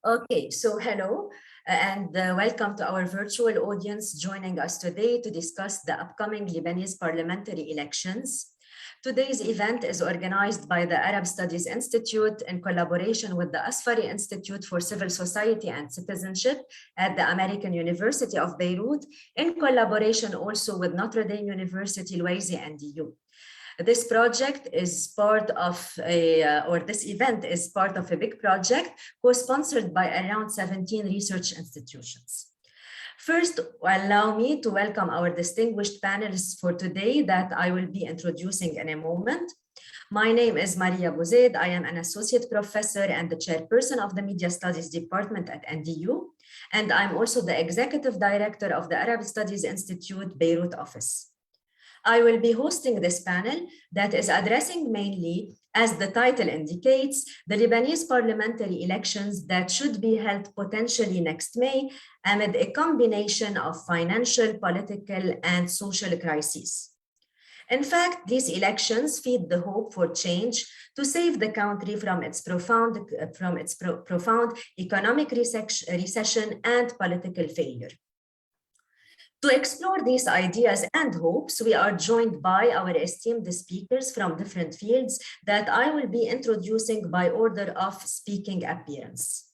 Okay, so hello and welcome to our virtual audience joining us today to discuss the upcoming Lebanese parliamentary elections. Today's event is organized by the Arab Studies Institute in collaboration with the Asfari Institute for Civil Society and Citizenship at the American University of Beirut, in collaboration also with Notre Dame University, Louaize, and EU. This project is part of this event is part of a big project co-sponsored by around 17 research institutions. First, allow me to welcome our distinguished panelists for today that I will be introducing in a moment. My name is Kamal Abouchedid. I am an associate professor and the chairperson of the Media Studies Department at NDU, and I'm also the executive director of the Arab Studies Institute Beirut office. I will be hosting this panel that is addressing mainly, as the title indicates, the Lebanese parliamentary elections that should be held potentially next May amid a combination of financial, political, and social crises. In fact, these elections feed the hope for change to save the country from its profound economic recession and political failure. To explore these ideas and hopes, we are joined by our esteemed speakers from different fields that I will be introducing by order of speaking appearance.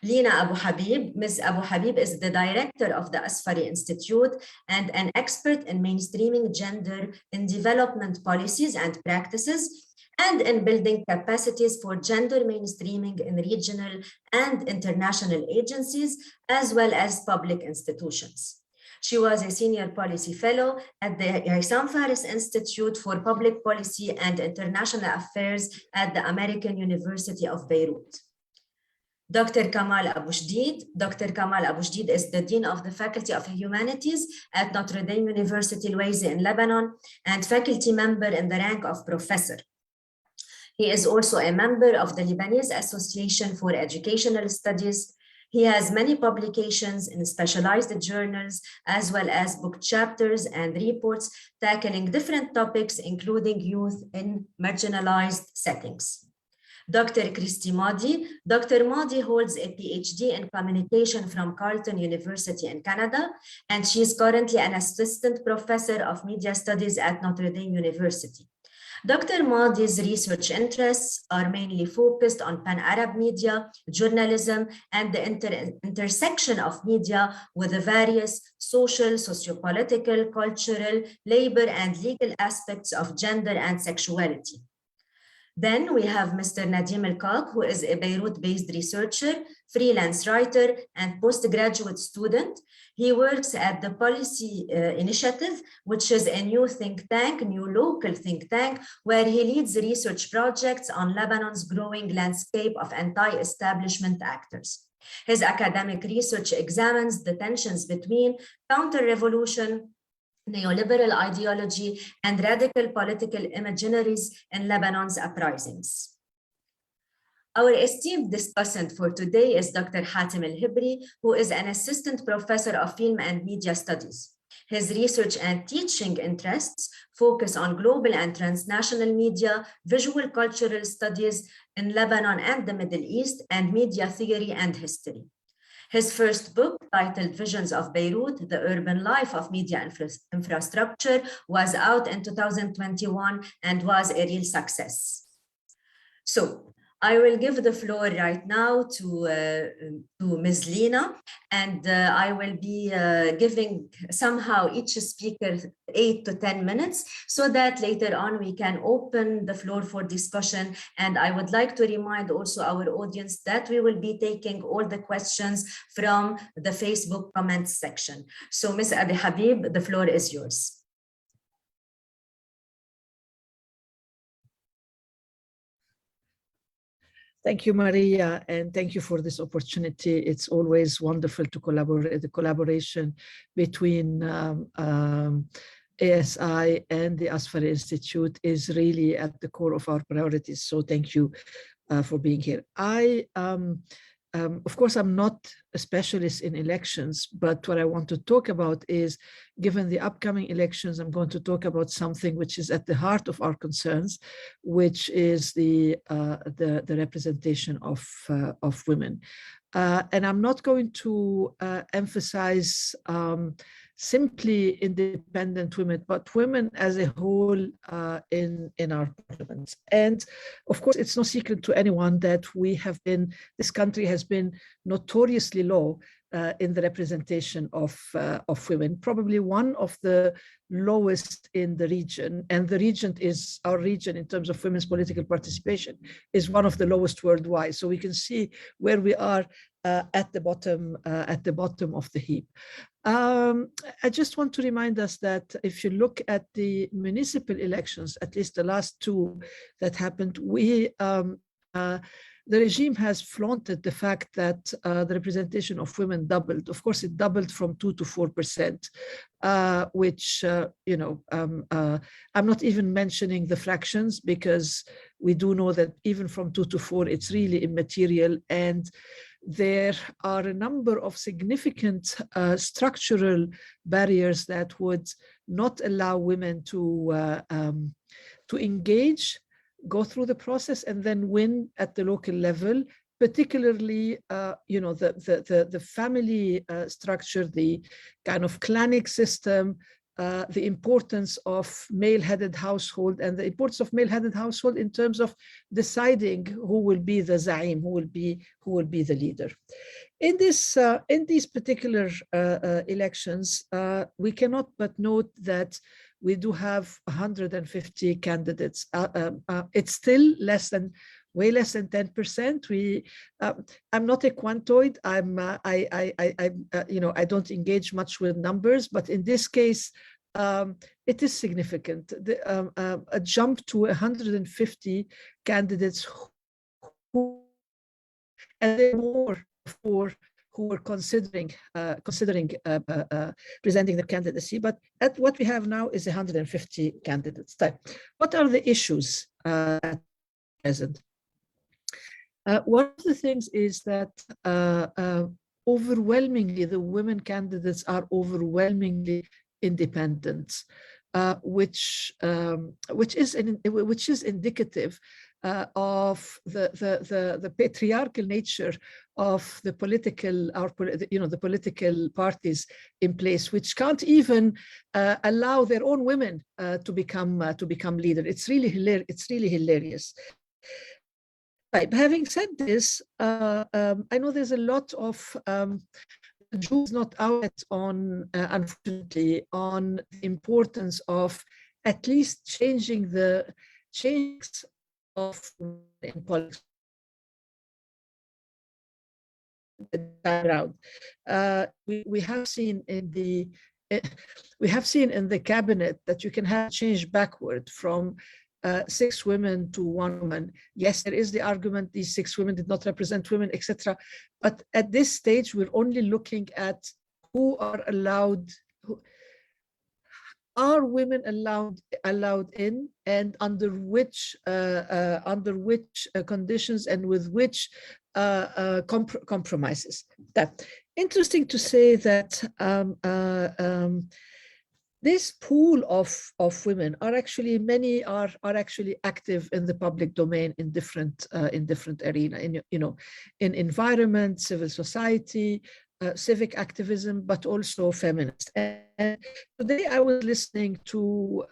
Lina Abu Habib. Ms. Abu Habib is the director of the Asfari Institute and an expert in mainstreaming gender in development policies and practices and in building capacities for gender mainstreaming in regional and international agencies, as well as public institutions. She was a senior policy fellow at the Haitham Fares Institute for Public Policy and International Affairs at the American University of Beirut. Dr. Kamal Abouchedid. Dr. Kamal Abouchedid is the Dean of the Faculty of Humanities at Notre Dame University, Louaize in Lebanon, and faculty member in the rank of professor. He is also a member of the Lebanese Association for Educational Studies. He has many publications in specialized journals, as well as book chapters and reports tackling different topics, including youth in marginalized settings. Dr. Christy Modi. Dr. Modi holds a Ph.D. in communication from Carleton University in Canada, and she is currently an assistant professor of media studies at Notre Dame University. Dr. Modi's research interests are mainly focused on pan-Arab media, journalism, and the intersection of media with the various social, socio-political, cultural, labor, and legal aspects of gender and sexuality. Then we have Mr. Nadim El-Kak, who is a Beirut-based researcher, freelance writer, and postgraduate student. He works at the Policy Initiative, which is a new local think tank, where he leads research projects on Lebanon's growing landscape of anti-establishment actors. His academic research examines the tensions between counter-revolution, neoliberal ideology, and radical political imaginaries in Lebanon's uprisings. Our esteemed discussant for today is Dr. Hatem El-Hibri, who is an assistant professor of film and media studies. His research and teaching interests focus on global and transnational media, visual cultural studies in Lebanon and the Middle East, and media theory and history. His first book, titled Visions of Beirut, The Urban Life of Media Infrastructure, was out in 2021 and was a real success. So I will give the floor right now to Ms. Lina, and I will be giving somehow each speaker 8 to 10 minutes so that later on we can open the floor for discussion. And I would like to remind also our audience that we will be taking all the questions from the Facebook comments section. So Ms. Abu Habib, the floor is yours. Thank you, Maria, and thank you for this opportunity. It's always wonderful to collaborate. The collaboration between ASI and the Asfari Institute is really at the core of our priorities. So thank you for being here. I of course, I'm not a specialist in elections, but what I want to talk about is, given the upcoming elections, I'm going to talk about something which is at the heart of our concerns, which is the representation of women. And I'm not going to emphasize simply independent women, but women as a whole in our parliaments. And of course, it's no secret to anyone that this country has been notoriously low in the representation of women, probably one of the lowest in the region. And the region is, our region in terms of women's political participation, is one of the lowest worldwide. So we can see where we are at the bottom of the heap. I just want to remind us that if you look at the municipal elections, at least the last two that happened, the regime has flaunted the fact that the representation of women doubled. Of course, it doubled from 2 to 4%, which, I'm not even mentioning the fractions, because we do know that even from 2 to 4, it's really immaterial. And there are a number of significant structural barriers that would not allow women to engage, go through the process, and then win at the local level, particularly the family structure, the kind of clanic system, the importance of male-headed household, and the importance of male-headed household in terms of deciding who will be the zaim, who will be the leader. In these particular elections, we cannot but note that we do have 150 candidates. It's still way less than 10%. I'm not a quantoid. I don't engage much with numbers, but in this case, it is significant. A jump to 150 candidates and there are more who were considering presenting their candidacy, but what we have now is 150 candidates. What are the issues at present? One of the things is that overwhelmingly the women candidates are overwhelmingly independent, which is indicative of the patriarchal nature of the political parties in place, which can't even allow their own women to become leader. It's really hilarious. Right. Having said this, I know there's a lot of Jews not out on, unfortunately, on the importance of at least changing the changes of in politics. We have seen in the cabinet that you can have change backward from 6 women to 1 woman. Yes, there is the argument these 6 women did not represent women, etc. But at this stage, we're only looking at who are allowed. Are women allowed in, and under which conditions and with which compromises? That interesting to say that this pool of women are actually, many are actually active in the public domain in different arena, in environment, civil society, civic activism, but also feminist. And today I was listening to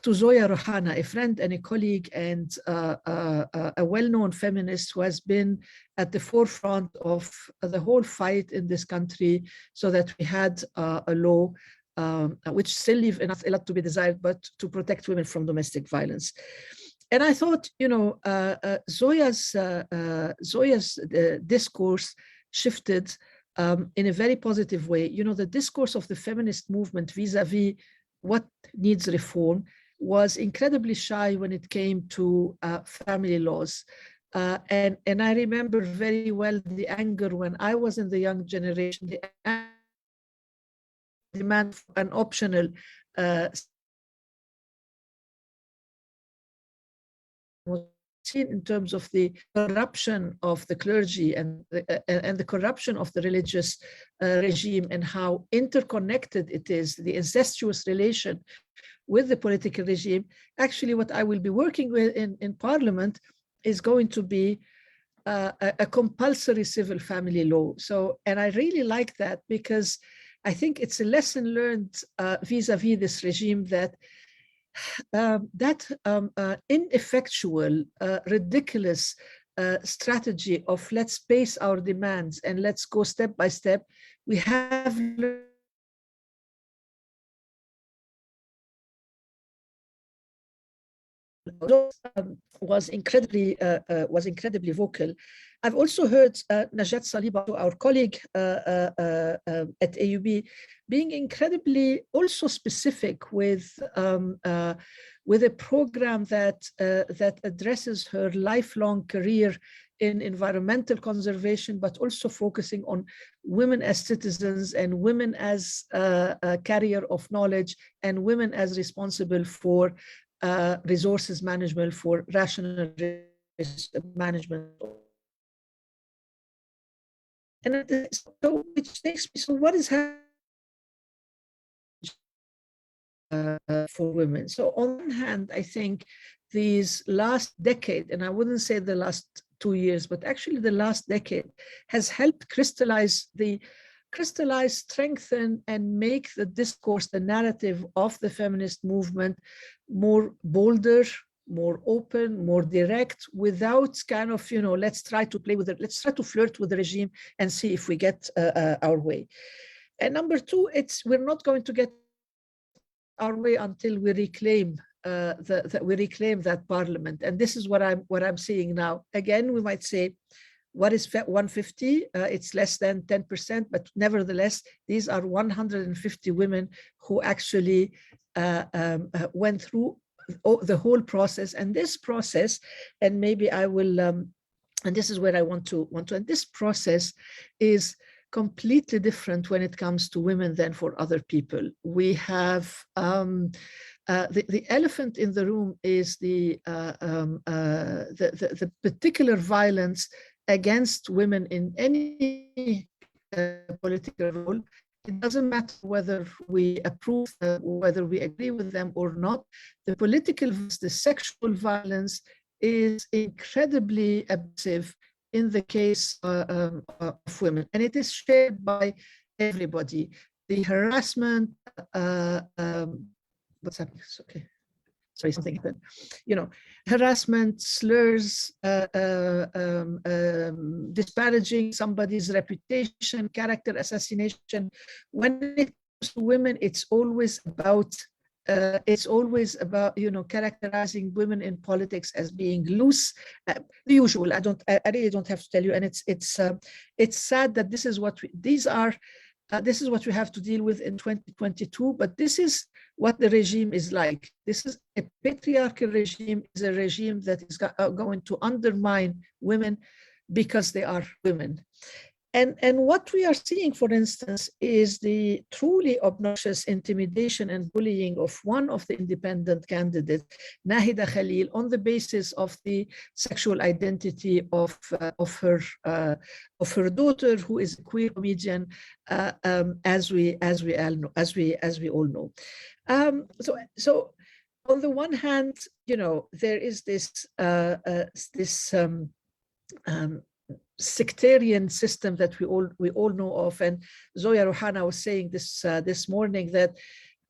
Zoya Rohana, a friend and a colleague, and a well-known feminist who has been at the forefront of the whole fight in this country, so that we had a law which still leaves a lot to be desired, but to protect women from domestic violence. And I thought, Zoya's discourse shifted in a very positive way. The discourse of the feminist movement vis-a-vis what needs reform was incredibly shy when it came to family laws. And I remember very well the anger when I was in the young generation, the demand for an optional seen in terms of the corruption of the clergy and the corruption of the religious regime and how interconnected it is, the incestuous relation with the political regime. Actually, what I will be working with in Parliament is going to be a compulsory civil family law. So, and I really like that because I think it's a lesson learned vis-a-vis this regime that ineffectual, ridiculous strategy of let's base our demands and let's go step by step. We have was incredibly vocal. I've also heard Najat Saliba, our colleague at AUB, being incredibly also specific with a program that addresses her lifelong career in environmental conservation, but also focusing on women as citizens and women as a carrier of knowledge and women as responsible for resources management, for rational management. And so, which takes me, so what is happening for women? So on one hand, I think these last decade, and I wouldn't say the last 2 years, but actually the last decade has helped crystallize, strengthen, and make the discourse, the narrative of the feminist movement more bolder, more open, more direct, without kind of, let's try to play with it, let's try to flirt with the regime and see if we get our way. And number two, we're not going to get our way until we reclaim that parliament. And this is what I'm seeing now. Again, we might say, what is 150? It's less than 10%, but nevertheless, these are 150 women who actually went through the whole process. And this process, and maybe I will, and this is where I want to, and this process is completely different when it comes to women than for other people. We have the elephant in the room is the particular violence against women in any political role. It doesn't matter whether we approve, whether we agree with them or not. The sexual violence is incredibly abusive in the case of women, and it is shared by everybody. The harassment, what's happening? It's okay. Sorry, something happened. Harassment, slurs, disparaging somebody's reputation, character assassination. When it comes to women, it's always about characterizing women in politics as being loose. The usual. I really don't have to tell you. And it's sad that this is what we have to deal with in 2022. But this is what the regime is like. This is a patriarchal regime. Is a regime that is going to undermine women because they are women. And what we are seeing, for instance, is the truly obnoxious intimidation and bullying of one of the independent candidates, Nahida Khalil, on the basis of the sexual identity of her daughter, who is a queer comedian, as we all know. So on the one hand, there is this sectarian system that we all know of, and Zoya Rouhana was saying this morning that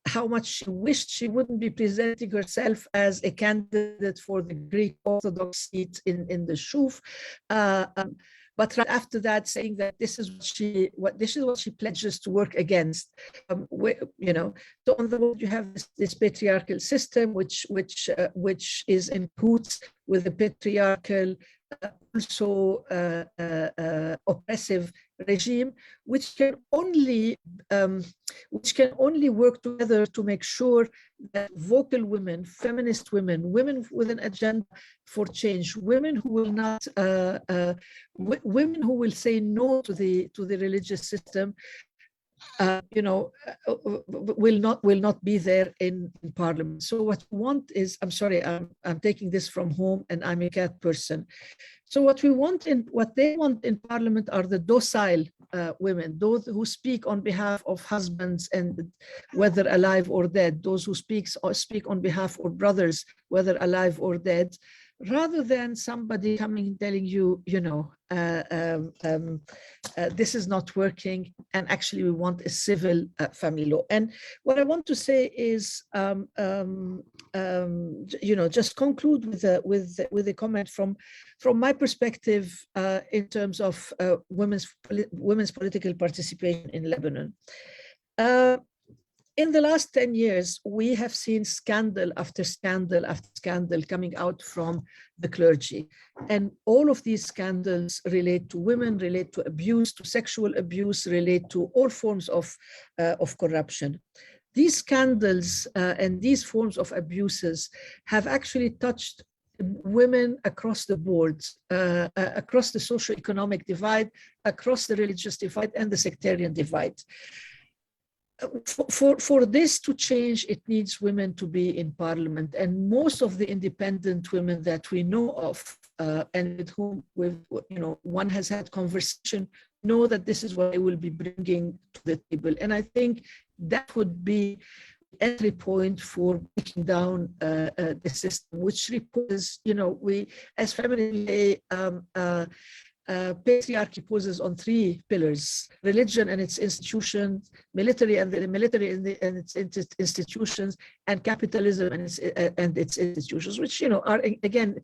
how much she wished she wouldn't be presenting herself as a candidate for the Greek Orthodox seat in the Shuf, but right after that saying that this is what she pledges to work against. So on the one you have this patriarchal system which is in cahoots with the patriarchal also oppressive regime, which can only work together to make sure that vocal women, feminist women, women with an agenda for change, women who will not, women who will say no to the religious system, will not be there in Parliament. So what we want is, I'm sorry, I'm taking this from home, and I'm a cat person. So what they want in Parliament are the docile women, those who speak on behalf of husbands, and whether alive or dead, those who speak on behalf of brothers, whether alive or dead, rather than somebody coming and telling you, this is not working, and actually we want a civil family law. And what I want to say is, just conclude with a comment from my perspective in terms of women's political participation in Lebanon. In the last 10 years, we have seen scandal after scandal after scandal coming out from the clergy. And all of these scandals relate to women, relate to abuse, to sexual abuse, relate to all forms of corruption. These scandals and these forms of abuses have actually touched women across the board, across the socioeconomic divide, across the religious divide, and the sectarian divide. For this to change, it needs women to be in Parliament, and most of the independent women that we know of, and with whom one has had conversation, know that this is what they will be bringing to the table. And I think that would be the entry point for breaking down the system, which requires, we as feminists patriarchy poses on three pillars: religion and its institutions, military and its institutions, and capitalism and its institutions, which are again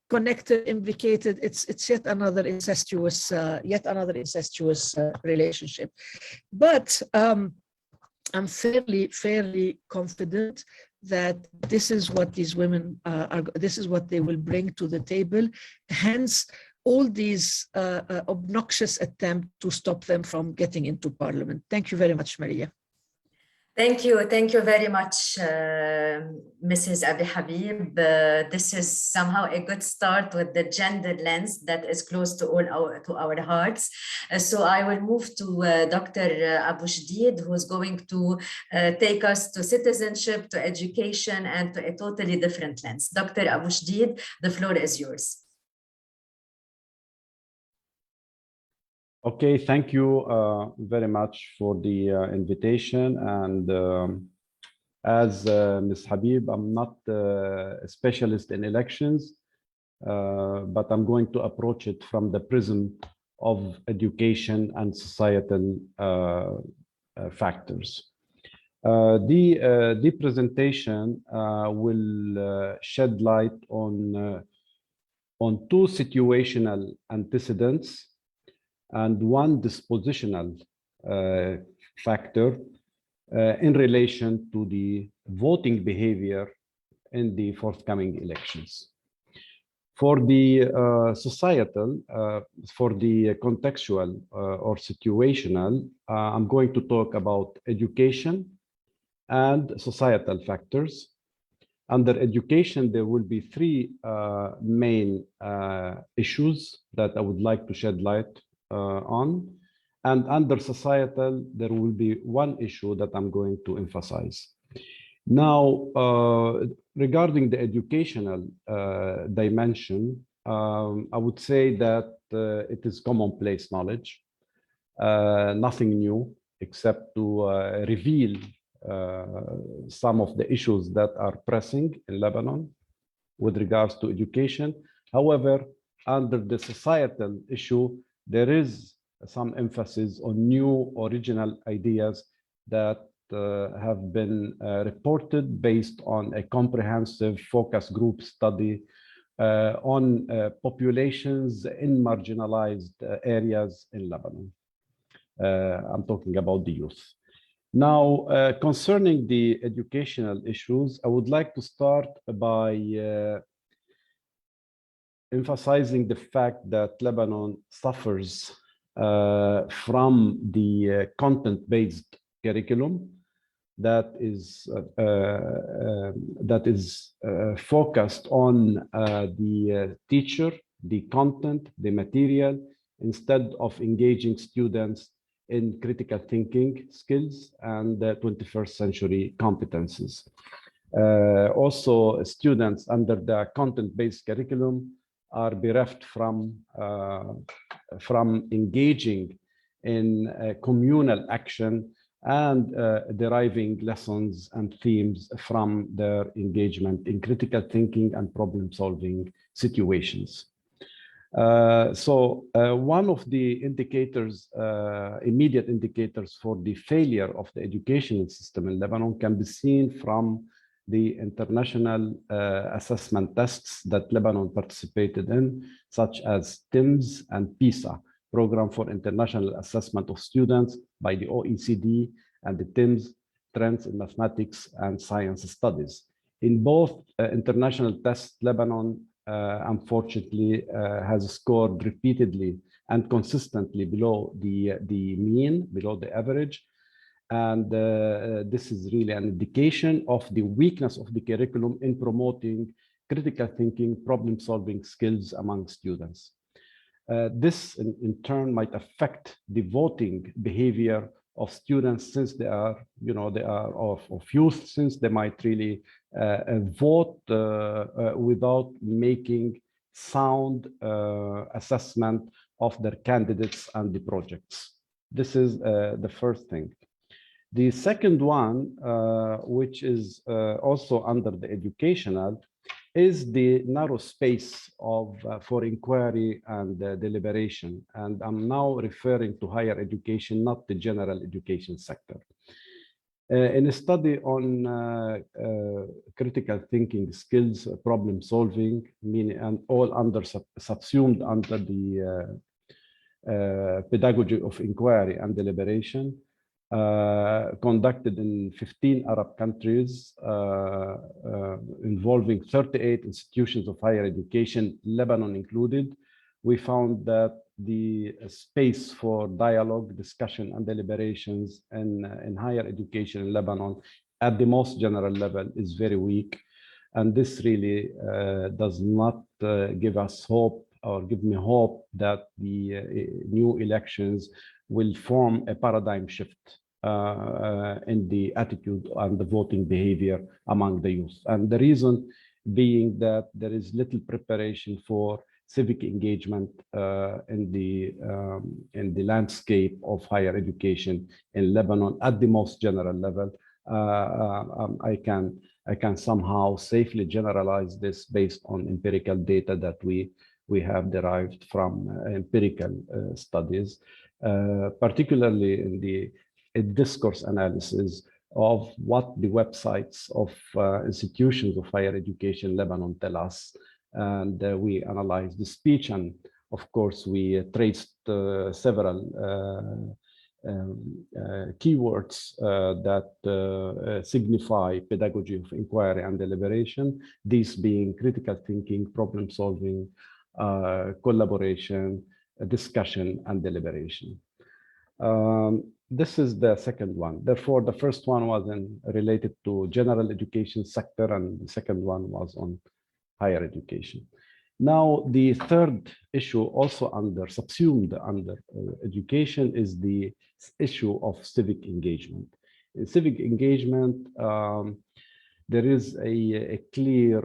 connected, implicated. It's yet another incestuous relationship. But I'm fairly confident that this is what these women this is what they will bring to the table. Hence, all these obnoxious attempts to stop them from getting into Parliament. Thank you very much, Maria. Thank you very much, Mrs. Abi Habib. This is somehow a good start with the gender lens that is close to our hearts. So I will move to Dr. Abouchedid, who's going to take us to citizenship, to education, and to a totally different lens. Dr. Abouchedid, the floor is yours. Okay, thank you very much for the invitation. And as Ms. Habib, I'm not a specialist in elections, but I'm going to approach it from the prism of education and societal factors. The presentation will shed light on two situational antecedents and one dispositional factor in relation to the voting behavior in the forthcoming elections. For the societal, for the contextual or situational, I'm going to talk about education and societal factors. Under education, there will be three main issues that I would like to shed light on, and under societal there will be one issue that I'm going to emphasize. Now, regarding the educational dimension, I would say that it is commonplace knowledge, nothing new except to reveal some of the issues that are pressing in Lebanon with regards to education. However, under the societal issue, there is some emphasis on new original ideas that have been reported based on a comprehensive focus group study on populations in marginalized areas in Lebanon. I'm talking about the youth. Now, concerning the educational issues, I would like to start by emphasizing the fact that Lebanon suffers from the content-based curriculum that is focused on the teacher, the content, the material, instead of engaging students in critical thinking skills and 21st century competencies. Also, students under the content-based curriculum are bereft from engaging in communal action and deriving lessons and themes from their engagement in critical thinking and problem-solving situations. One of the indicators, immediate indicators for the failure of the educational system in Lebanon can be seen from the international assessment tests that Lebanon participated in, such as TIMSS and PISA, Program for International Assessment of Students by the OECD, and the TIMSS, Trends in Mathematics and Science Studies. In both international tests, Lebanon unfortunately has scored repeatedly and consistently below the mean, below the average. And this is really an indication of the weakness of the curriculum in promoting critical thinking, problem-solving skills among students. This in turn might affect the voting behavior of students, since they are, they are of youth, since they might really vote without making sound assessment of their candidates and the projects. This is the first thing. The second one, which is also under the educational, is the narrow space of for inquiry and deliberation. And I'm now referring to higher education, not the general education sector. In a study on critical thinking skills, problem solving, meaning, and all subsumed under the pedagogy of inquiry and deliberation, conducted in 15 Arab countries, involving 38 institutions of higher education, Lebanon included, we found that the space for dialogue, discussion, and deliberations in higher education in Lebanon at the most general level is very weak. And this really does not give us hope, or give me hope, that the new elections will form a paradigm shift in the attitude and the voting behavior among the youth. And the reason being that there is little preparation for civic engagement in the landscape of higher education in Lebanon at the most general level. I can somehow safely generalize this based on empirical data that we have derived from empirical studies, particularly in the discourse analysis of what the websites of institutions of higher education in Lebanon tell us. And we analyzed the speech, and of course we traced several keywords that signify pedagogy of inquiry and deliberation, these being critical thinking, problem solving, collaboration, discussion, and deliberation. This is the second one. Therefore, the first one was related to general education sector, and the second one was on higher education. Now, the third issue, also subsumed under education, is the issue of civic engagement. In civic engagement, there is a clear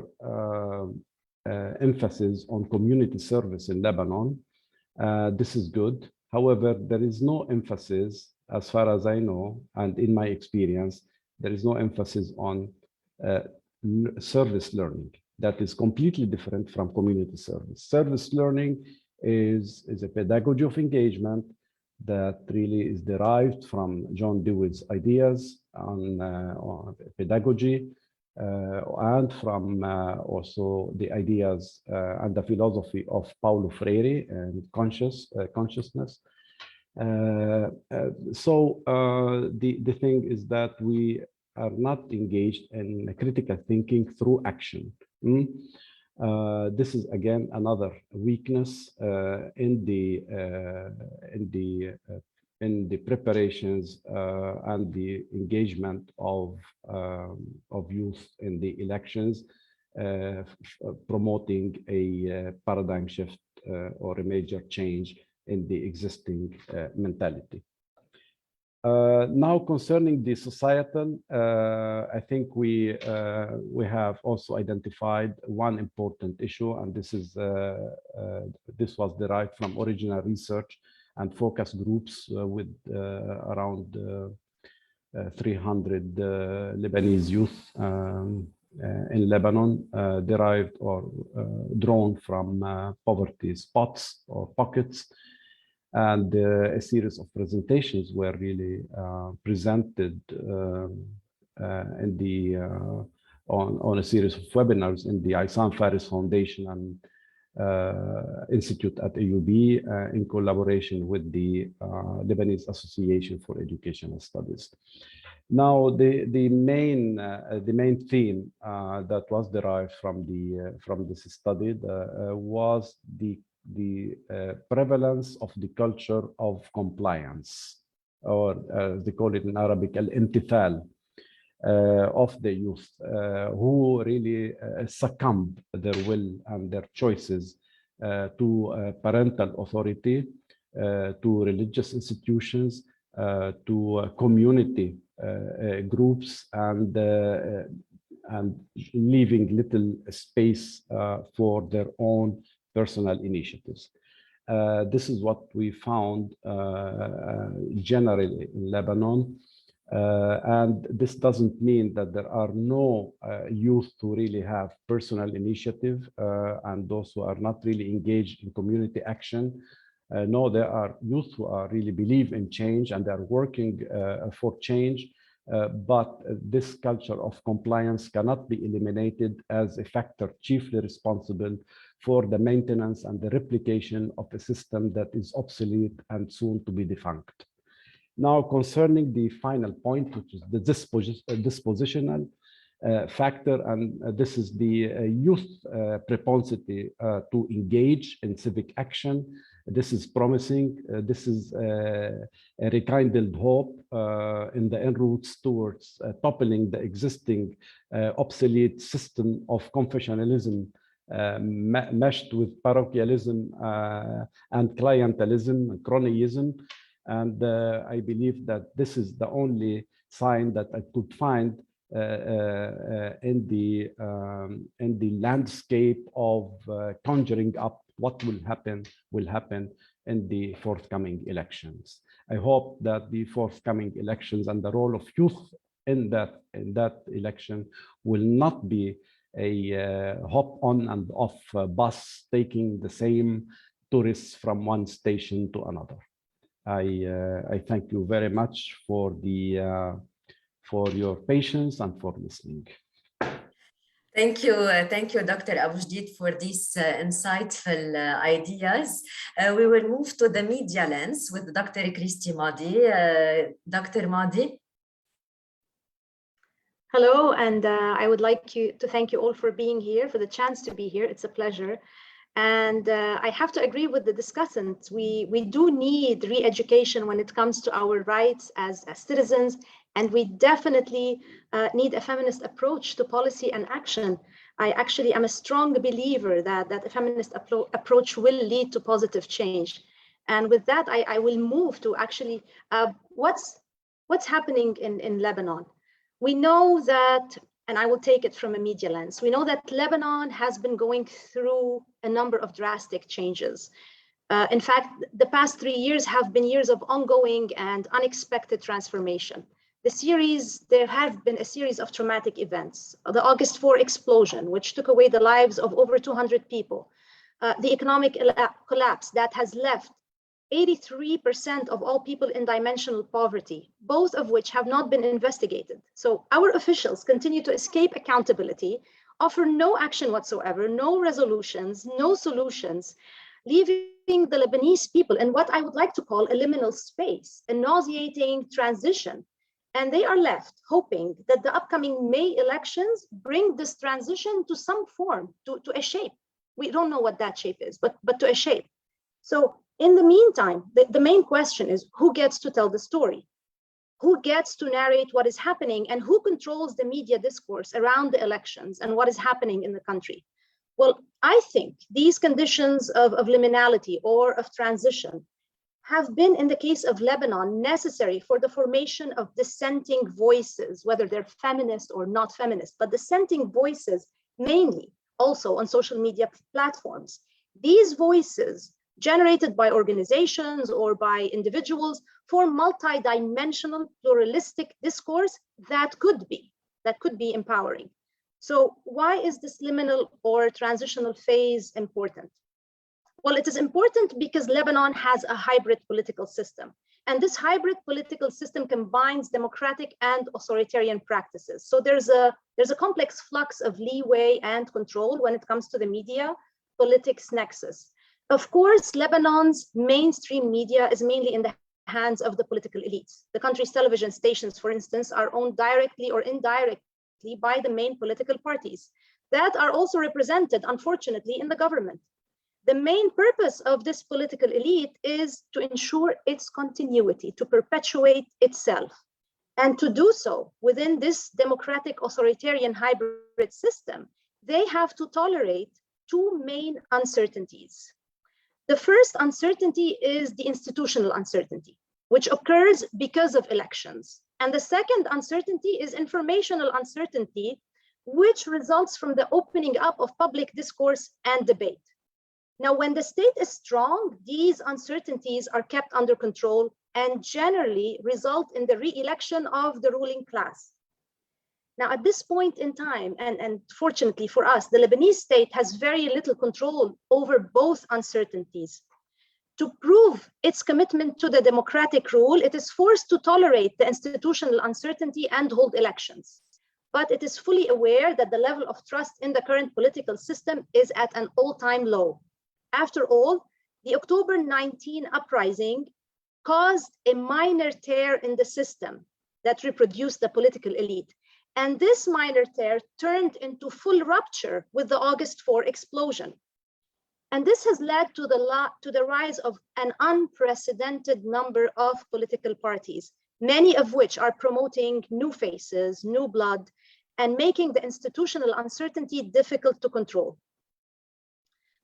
emphasis on community service in Lebanon. This is good. However, there is no emphasis, as far as I know, and in my experience, there is no emphasis on service learning. That is completely different from community service. Service learning is a pedagogy of engagement that really is derived from John Dewey's ideas on pedagogy, and from also the ideas and the philosophy of Paulo Freire and consciousness. The thing is that we are not engaged in critical thinking through action. This is again another weakness in the preparations and the engagement of youth in the elections, promoting a paradigm shift or a major change in the existing mentality. Now, concerning the societal, I think we have also identified one important issue, and this was derived from original research and focus groups with around 300 Lebanese youth in Lebanon, derived or drawn from poverty spots or pockets. And a series of presentations were really presented in the on a series of webinars in the Aysam Faris Foundation and Institute at AUB in collaboration with the Lebanese Association for Educational Studies. Now, the main theme that was derived from this study was the prevalence of the culture of compliance, or they call it in Arabic al-intithal, of the youth, who really succumb their will and their choices to parental authority, to religious institutions, to community groups, and leaving little space for their own personal initiatives. This is what we found generally in Lebanon. And this doesn't mean that there are no youth who really have personal initiative and those who are not really engaged in community action. No, there are youth who are really believe in change and they are working for change. But this culture of compliance cannot be eliminated as a factor chiefly responsible for the maintenance and the replication of a system that is obsolete and soon to be defunct. Now, concerning the final point, which is the dispositional factor, and this is the youth propensity to engage in civic action. This is promising. This is a rekindled hope in the en routes towards toppling the existing obsolete system of confessionalism meshed with parochialism and clientelism and cronyism. And I believe that this is the only sign that I could find in the landscape of conjuring up what will happen in the forthcoming elections. I hope that the forthcoming elections and the role of youth in that election will not be a hop on and off bus taking the same tourists from one station to another. I thank you very much for your patience and for listening. Thank you, Dr. Abouchedid, for these insightful ideas. We will move to the media lens with Dr. Christy Madi. Dr. Madi. Hello, and I would like to thank you all for being here, for the chance to be here. It's a pleasure. And I have to agree with the discussants. We do need re-education when it comes to our rights as citizens, and we definitely need a feminist approach to policy and action. I actually am a strong believer that a feminist approach will lead to positive change. And with that, I will move to actually what's happening in Lebanon. We know that, and I will take it from a media lens, we know that Lebanon has been going through a number of drastic changes. In fact, the past 3 years have been years of ongoing and unexpected transformation. There have been a series of traumatic events. The August 4 explosion, which took away the lives of over 200 people. The economic collapse that has left 83% of all people in dimensional poverty, both of which have not been investigated. So our officials continue to escape accountability, offer no action whatsoever, no resolutions, no solutions, leaving the Lebanese people in what I would like to call a liminal space, a nauseating transition. And they are left hoping that the upcoming May elections bring this transition to some form, to a shape. We don't know what that shape is, but to a shape. So in the meantime, the main question is who gets to tell the story? Who gets to narrate what is happening, and who controls the media discourse around the elections and what is happening in the country? Well, I think these conditions of liminality or of transition have been, in the case of Lebanon, necessary for the formation of dissenting voices, whether they're feminist or not feminist, but dissenting voices mainly also on social media platforms. These voices, generated by organizations or by individuals, form multidimensional pluralistic discourse that could be empowering. So why is this liminal or transitional phase important? Well, it is important because Lebanon has a hybrid political system. And this hybrid political system combines democratic and authoritarian practices. So there's a complex flux of leeway and control when it comes to the media politics nexus. Of course, Lebanon's mainstream media is mainly in the hands of the political elites. The country's television stations, for instance, are owned directly or indirectly by the main political parties that are also represented, unfortunately, in the government. The main purpose of this political elite is to ensure its continuity, to perpetuate itself. And to do so within this democratic authoritarian hybrid system, they have to tolerate two main uncertainties. The first uncertainty is the institutional uncertainty, which occurs because of elections. And the second uncertainty is informational uncertainty, which results from the opening up of public discourse and debate. Now, when the state is strong, these uncertainties are kept under control and generally result in the re-election of the ruling class. Now, at this point in time, and fortunately for us, the Lebanese state has very little control over both uncertainties. To prove its commitment to the democratic rule, it is forced to tolerate the institutional uncertainty and hold elections. But it is fully aware that the level of trust in the current political system is at an all-time low. After all, the October 19 uprising caused a minor tear in the system that reproduced the political elite. And this minor tear turned into full rupture with the August 4 explosion. And this has led to the rise of an unprecedented number of political parties, many of which are promoting new faces, new blood, and making the institutional uncertainty difficult to control.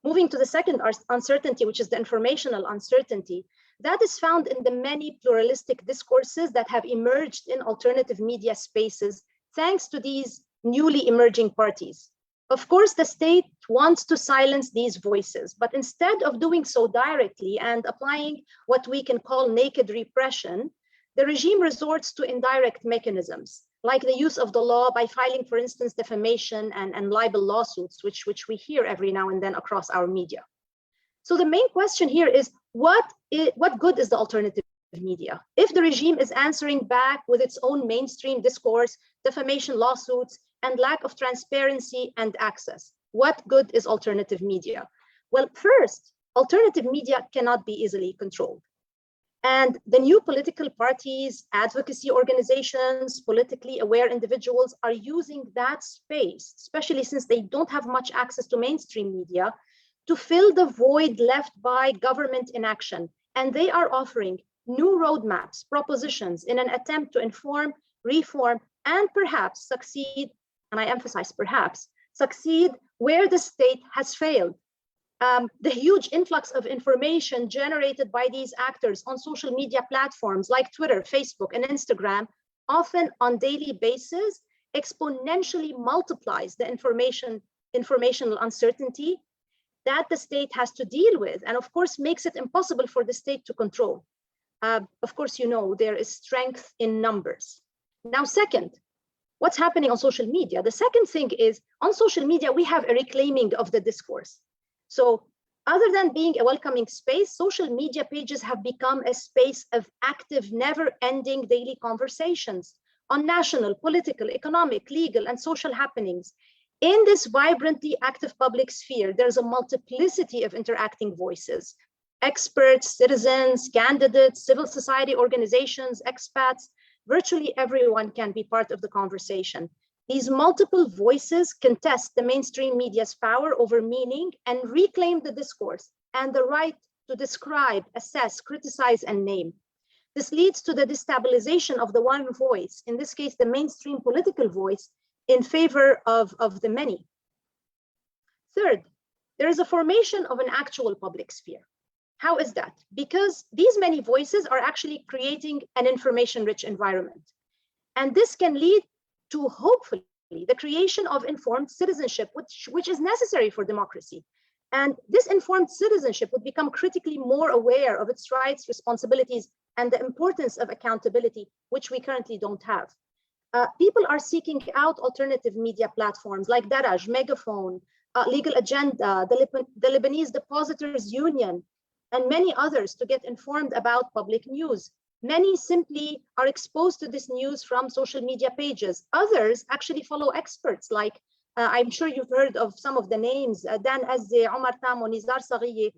Moving to the second uncertainty, which is the informational uncertainty, that is found in the many pluralistic discourses that have emerged in alternative media spaces, thanks to these newly emerging parties. Of course, the state wants to silence these voices, but instead of doing so directly and applying what we can call naked repression, the regime resorts to indirect mechanisms, like the use of the law by filing, for instance, defamation and libel lawsuits, which we hear every now and then across our media. So the main question here is, what good is the alternative media? If the regime is answering back with its own mainstream discourse, defamation lawsuits, and lack of transparency and access, what good is alternative media? Well, first, alternative media cannot be easily controlled. And the new political parties, advocacy organizations, politically aware individuals are using that space, especially since they don't have much access to mainstream media, to fill the void left by government inaction. And they are offering new roadmaps, propositions in an attempt to inform, reform, and perhaps succeed, and I emphasize perhaps, succeed where the state has failed. The huge influx of information generated by these actors on social media platforms like Twitter, Facebook, and Instagram, often on daily basis, exponentially multiplies the informational uncertainty that the state has to deal with, and of course makes it impossible for the state to control. Of course, you know, there is strength in numbers. Now, second, what's happening on social media? The second thing is, on social media, we have a reclaiming of the discourse. So other than being a welcoming space, social media pages have become a space of active, never-ending daily conversations on national, political, economic, legal, and social happenings. In this vibrantly active public sphere, there's a multiplicity of interacting voices: experts, citizens, candidates, civil society organizations, expats. Virtually everyone can be part of the conversation. These multiple voices contest the mainstream media's power over meaning and reclaim the discourse and the right to describe, assess, criticize, and name. This leads to the destabilization of the one voice, in this case, the mainstream political voice, in favor of the many. Third, there is a formation of an actual public sphere. How is that? Because these many voices are actually creating an information-rich environment. And this can lead to, hopefully, the creation of informed citizenship, which is necessary for democracy. And this informed citizenship would become critically more aware of its rights, responsibilities, and the importance of accountability, which we currently don't have. People are seeking out alternative media platforms like Daraj, Megaphone, Legal Agenda, the Lebanese Depositors Union, and many others to get informed about public news. Many simply are exposed to this news from social media pages. Others actually follow experts like, I'm sure you've heard of some of the names, Dan Azzi, Omar Tamo, Nizar Saghiye,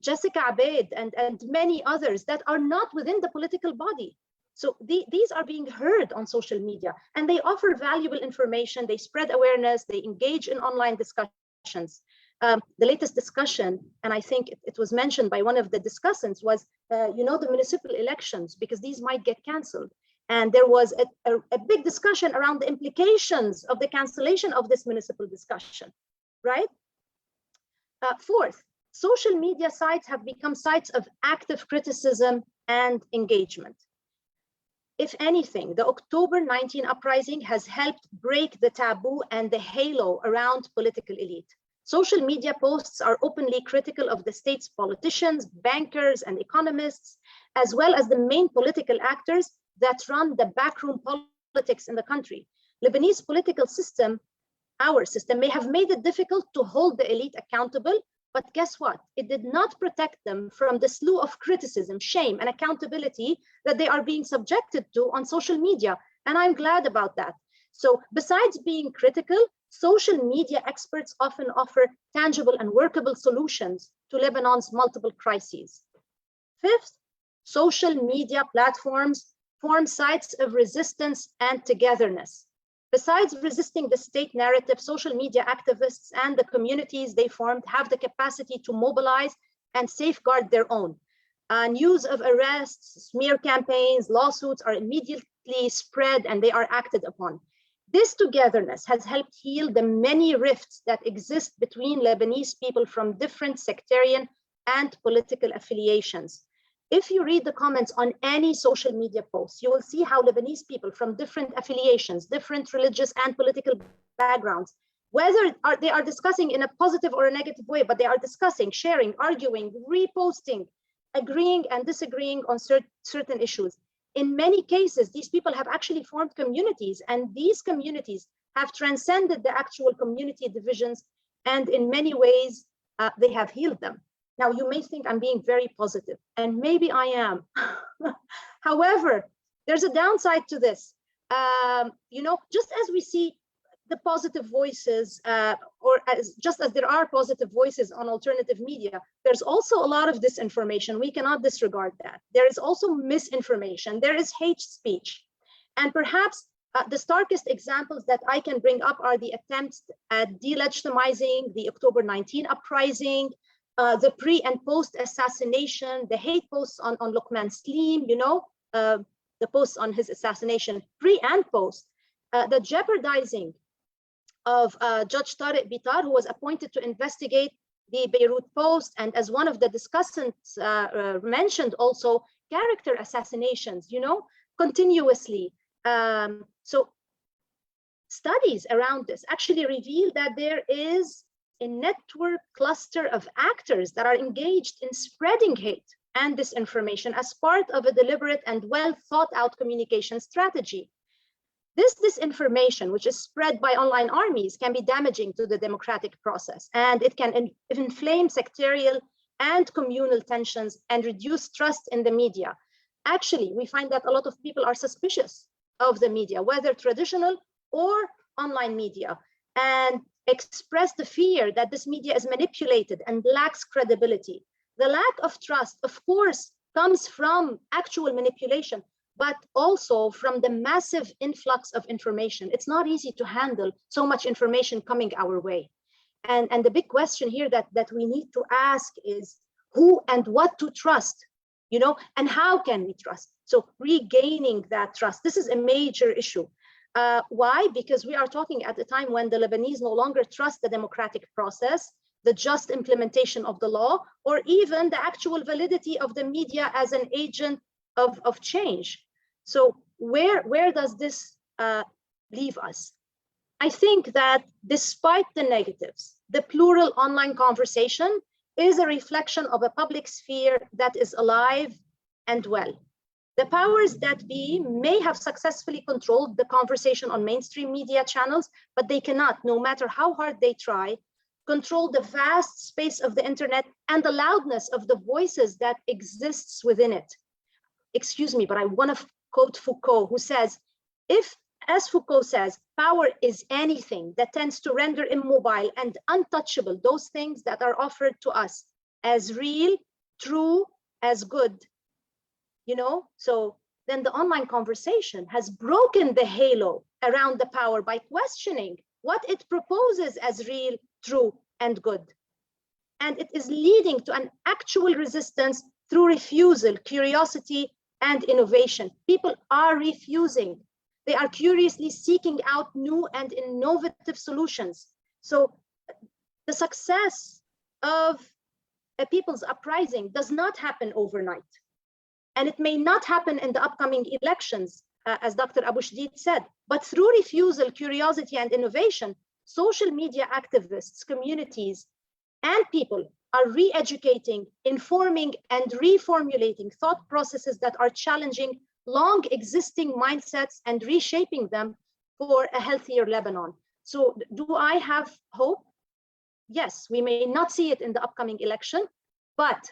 Jessica Abeid, and many others that are not within the political body. So these are being heard on social media, and they offer valuable information, they spread awareness, they engage in online discussions. The latest discussion, and I think it was mentioned by one of the discussants, was, the municipal elections, because these might get canceled. And there was a big discussion around the implications of the cancellation of this municipal discussion, right? Fourth, social media sites have become sites of active criticism and engagement. If anything, the October 19 uprising has helped break the taboo and the halo around political elite. Social media posts are openly critical of the state's politicians, bankers, and economists, as well as the main political actors that run the backroom politics in the country. Lebanese political system, our system, may have made it difficult to hold the elite accountable, but guess what? It did not protect them from the slew of criticism, shame, and accountability that they are being subjected to on social media. And I'm glad about that. So besides being critical, social media experts often offer tangible and workable solutions to Lebanon's multiple crises. Fifth, social media platforms form sites of resistance and togetherness. Besides resisting the state narrative, social media activists and the communities they formed have the capacity to mobilize and safeguard their own. News of arrests, smear campaigns, lawsuits are immediately spread and they are acted upon. This togetherness has helped heal the many rifts that exist between Lebanese people from different sectarian and political affiliations. If you read the comments on any social media post, you will see how Lebanese people from different affiliations, different religious and political backgrounds, whether they are discussing in a positive or a negative way, but they are discussing, sharing, arguing, reposting, agreeing and disagreeing on certain issues. In many cases, these people have actually formed communities, and these communities have transcended the actual community divisions, and in many ways, they have healed them. Now, you may think I'm being very positive, and maybe I am. However, there's a downside to this. Just as we see the positive voices, just as there are positive voices on alternative media, there's also a lot of disinformation. We cannot disregard that. There is also misinformation. There is hate speech. And perhaps the starkest examples that I can bring up are the attempts at delegitimizing the October 19 uprising, the pre and post assassination, the hate posts on Luqman Slim, the posts on his assassination, pre and post, the jeopardizing of Judge Tariq Bitar, who was appointed to investigate the Beirut Post, and as one of the discussants mentioned also, character assassinations, continuously. So studies around this actually reveal that there is a network cluster of actors that are engaged in spreading hate and disinformation as part of a deliberate and well thought out communication strategy. This disinformation, which is spread by online armies, can be damaging to the democratic process, and it can inflame sectarian and communal tensions and reduce trust in the media. Actually, we find that a lot of people are suspicious of the media, whether traditional or online media, and express the fear that this media is manipulated and lacks credibility. The lack of trust, of course, comes from actual manipulation, but also from the massive influx of information. It's not easy to handle so much information coming our way. And the big question here that we need to ask is who and what to trust, and how can we trust? So regaining that trust, this is a major issue. Why? Because we are talking at a time when the Lebanese no longer trust the democratic process. the just implementation of the law, or even the actual validity of the media as an agent of change. So where does this leave us? I think that despite the negatives, the plural online conversation is a reflection of a public sphere that is alive and well. The powers that be may have successfully controlled the conversation on mainstream media channels, but they cannot, no matter how hard they try, control the vast space of the internet and the loudness of the voices that exists within it. Excuse me, but I want to quote Foucault, who says, if, as Foucault says, power is anything that tends to render immobile and untouchable those things that are offered to us as real, true, as good, you know, so then the online conversation has broken the halo around the power by questioning what it proposes as real, true, and good. And it is leading to an actual resistance through refusal, curiosity, and innovation. People are refusing. They are curiously seeking out new and innovative solutions. So the success of a people's uprising does not happen overnight. And it may not happen in the upcoming elections, as Dr. Abouchedid said, but through refusal, curiosity, and innovation, social media activists, communities, and people are re-educating, informing, and reformulating thought processes that are challenging long existing mindsets and reshaping them for a healthier Lebanon. So do I have hope? Yes, we may not see it in the upcoming election, but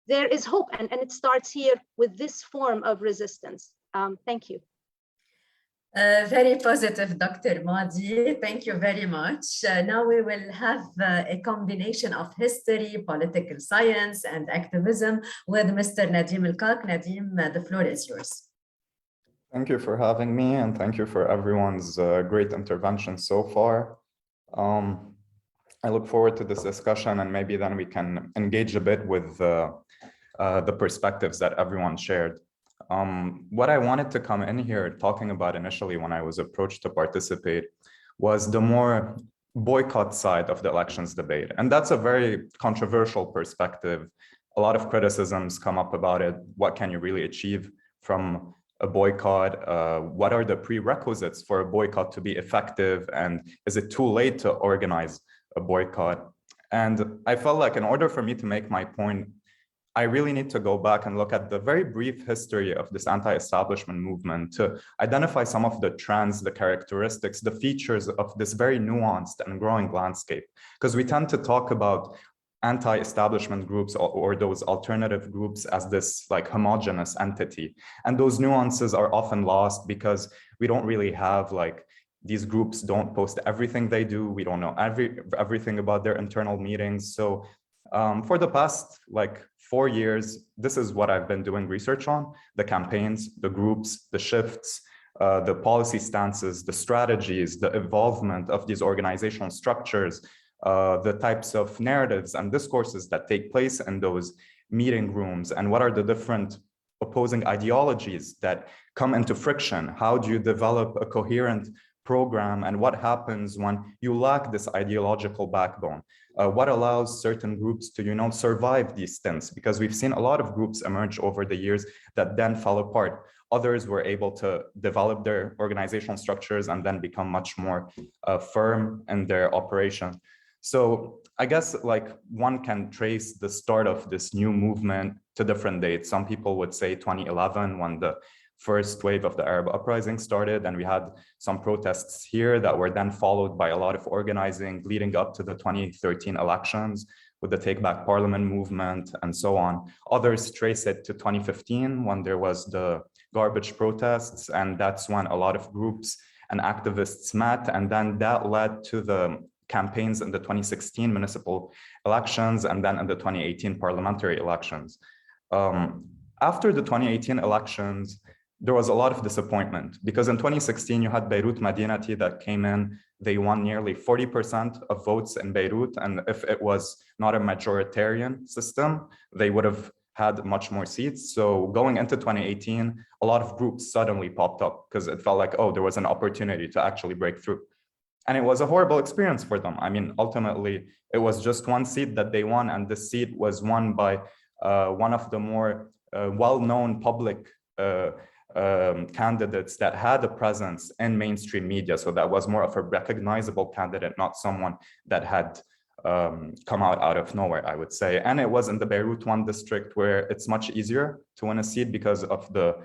there is hope, and it starts here with this form of resistance. Thank you. Very positive, Dr. Madi. Thank you very much. Now we will have a combination of history, political science, and activism with Mr. Nadim Al-Kak. Nadim, the floor is yours. Thank you for having me, and thank you for everyone's great intervention so far. I look forward to this discussion, and maybe then we can engage a bit with the perspectives that everyone shared. What I wanted to come in here talking about initially when I was approached to participate was the more boycott side of the elections debate. And that's a very controversial perspective. A lot of criticisms come up about it. What can you really achieve from a boycott? What are the prerequisites for a boycott to be effective? And is it too late to organize a boycott? And I felt like in order for me to make my point, I really need to go back and look at the very brief history of this anti-establishment movement to identify some of the trends, the characteristics, the features of this very nuanced and growing landscape. Because we tend to talk about anti-establishment groups or those alternative groups as this like homogeneous entity. And those nuances are often lost because we don't really have like, these groups don't post everything they do. We don't know everything about their internal meetings. So for the past like 4 years, this is what I've been doing research on: the campaigns, the groups, the shifts, the policy stances, the strategies, the involvement of these organizational structures, the types of narratives and discourses that take place in those meeting rooms, and what are the different opposing ideologies that come into friction. How do you develop a coherent program, and what happens when you lack this ideological backbone? What allows certain groups to, survive these stints? Because we've seen a lot of groups emerge over the years that then fell apart. Others were able to develop their organizational structures and then become much more firm in their operation. So I guess like one can trace the start of this new movement to different dates. Some people would say 2011, when the first wave of the Arab uprising started, and we had some protests here that were then followed by a lot of organizing leading up to the 2013 elections with the Take Back Parliament movement and so on. Others trace it to 2015 when there was the garbage protests, and that's when a lot of groups and activists met, and then that led to the campaigns in the 2016 municipal elections and then in the 2018 parliamentary elections. After the 2018 elections, there was a lot of disappointment because in 2016, you had Beirut Madinati that came in. They won nearly 40% of votes in Beirut. And if it was not a majoritarian system, they would have had much more seats. So going into 2018, a lot of groups suddenly popped up because it felt like, oh, there was an opportunity to actually break through. And it was a horrible experience for them. I mean, ultimately, it was just one seat that they won, and the seat was won by one of the more well-known public candidates that had a presence in mainstream media. So that was more of a recognizable candidate, not someone that had come out of nowhere, I would say. And it was in the Beirut 1 district, where it's much easier to win a seat because of the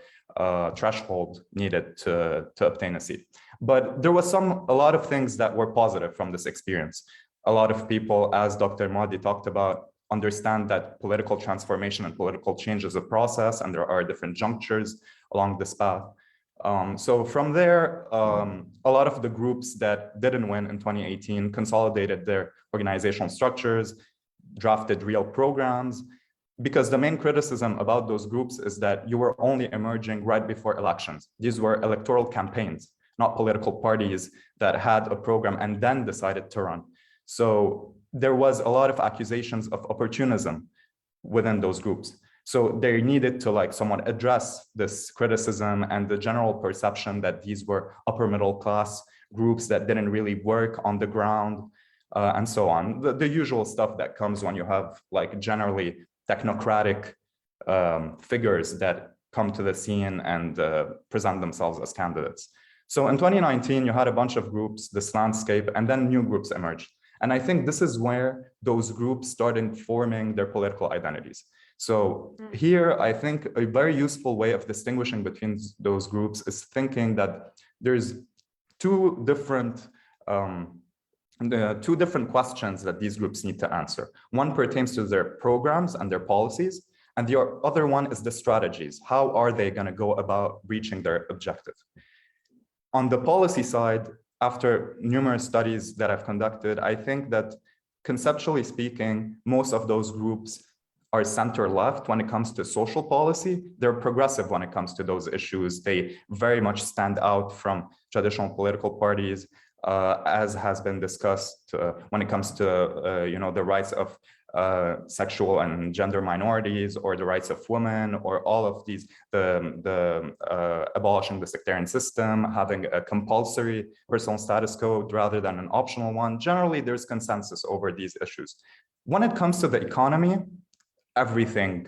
threshold needed to obtain a seat. But there was a lot of things that were positive from this experience. A lot of people, as Dr. Mahdi talked about, understand that political transformation and political change is a process, and there are different junctures along this path. So from there, a lot of the groups that didn't win in 2018 consolidated their organizational structures, drafted real programs, because the main criticism about those groups is that you were only emerging right before elections. These were electoral campaigns, not political parties that had a program and then decided to run. So there was a lot of accusations of opportunism within those groups. So they needed to somewhat address this criticism and the general perception that these were upper middle class groups that didn't really work on the ground and so on. The usual stuff that comes when you have generally technocratic figures that come to the scene and present themselves as candidates. So in 2019, you had a bunch of groups, this landscape, and then new groups emerged. And I think this is where those groups started forming their political identities. So here, I think a very useful way of distinguishing between those groups is thinking that there's two different questions that these groups need to answer. One pertains to their programs and their policies, and the other one is the strategies. How are they going to go about reaching their objective? On the policy side, after numerous studies that I've conducted, I think that conceptually speaking, most of those groups are center-left when it comes to social policy. They're progressive when it comes to those issues. They very much stand out from traditional political parties, as has been discussed when it comes to the rights of sexual and gender minorities, or the rights of women, or all of these, the abolishing the sectarian system, having a compulsory personal status code rather than an optional one. Generally, there's consensus over these issues. When it comes to the economy, everything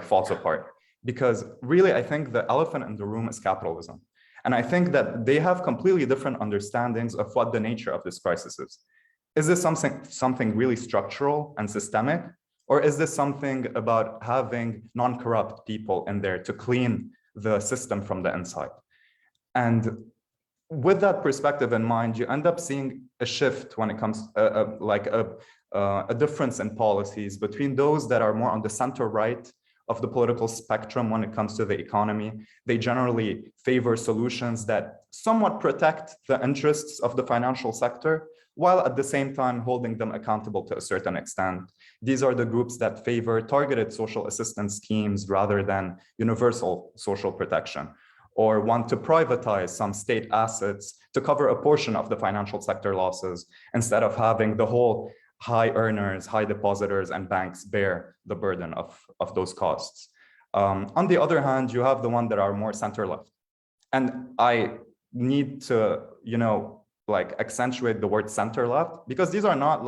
falls apart, because really, I think the elephant in the room is capitalism. And I think that they have completely different understandings of what the nature of this crisis is. Is this something really structural and systemic? Or is this something about having non-corrupt people in there to clean the system from the inside? And with that perspective in mind, you end up seeing a shift when it comes a difference in policies between those that are more on the center right of the political spectrum when it comes to the economy. They generally favor solutions that somewhat protect the interests of the financial sector, while at the same time holding them accountable to a certain extent. These are the groups that favor targeted social assistance schemes rather than universal social protection, or want to privatize some state assets to cover a portion of the financial sector losses, instead of having the whole high earners, high depositors, and banks bear the burden of those costs. On the other hand, you have the ones that are more center-left. And I need to, accentuate the word center-left, because these are not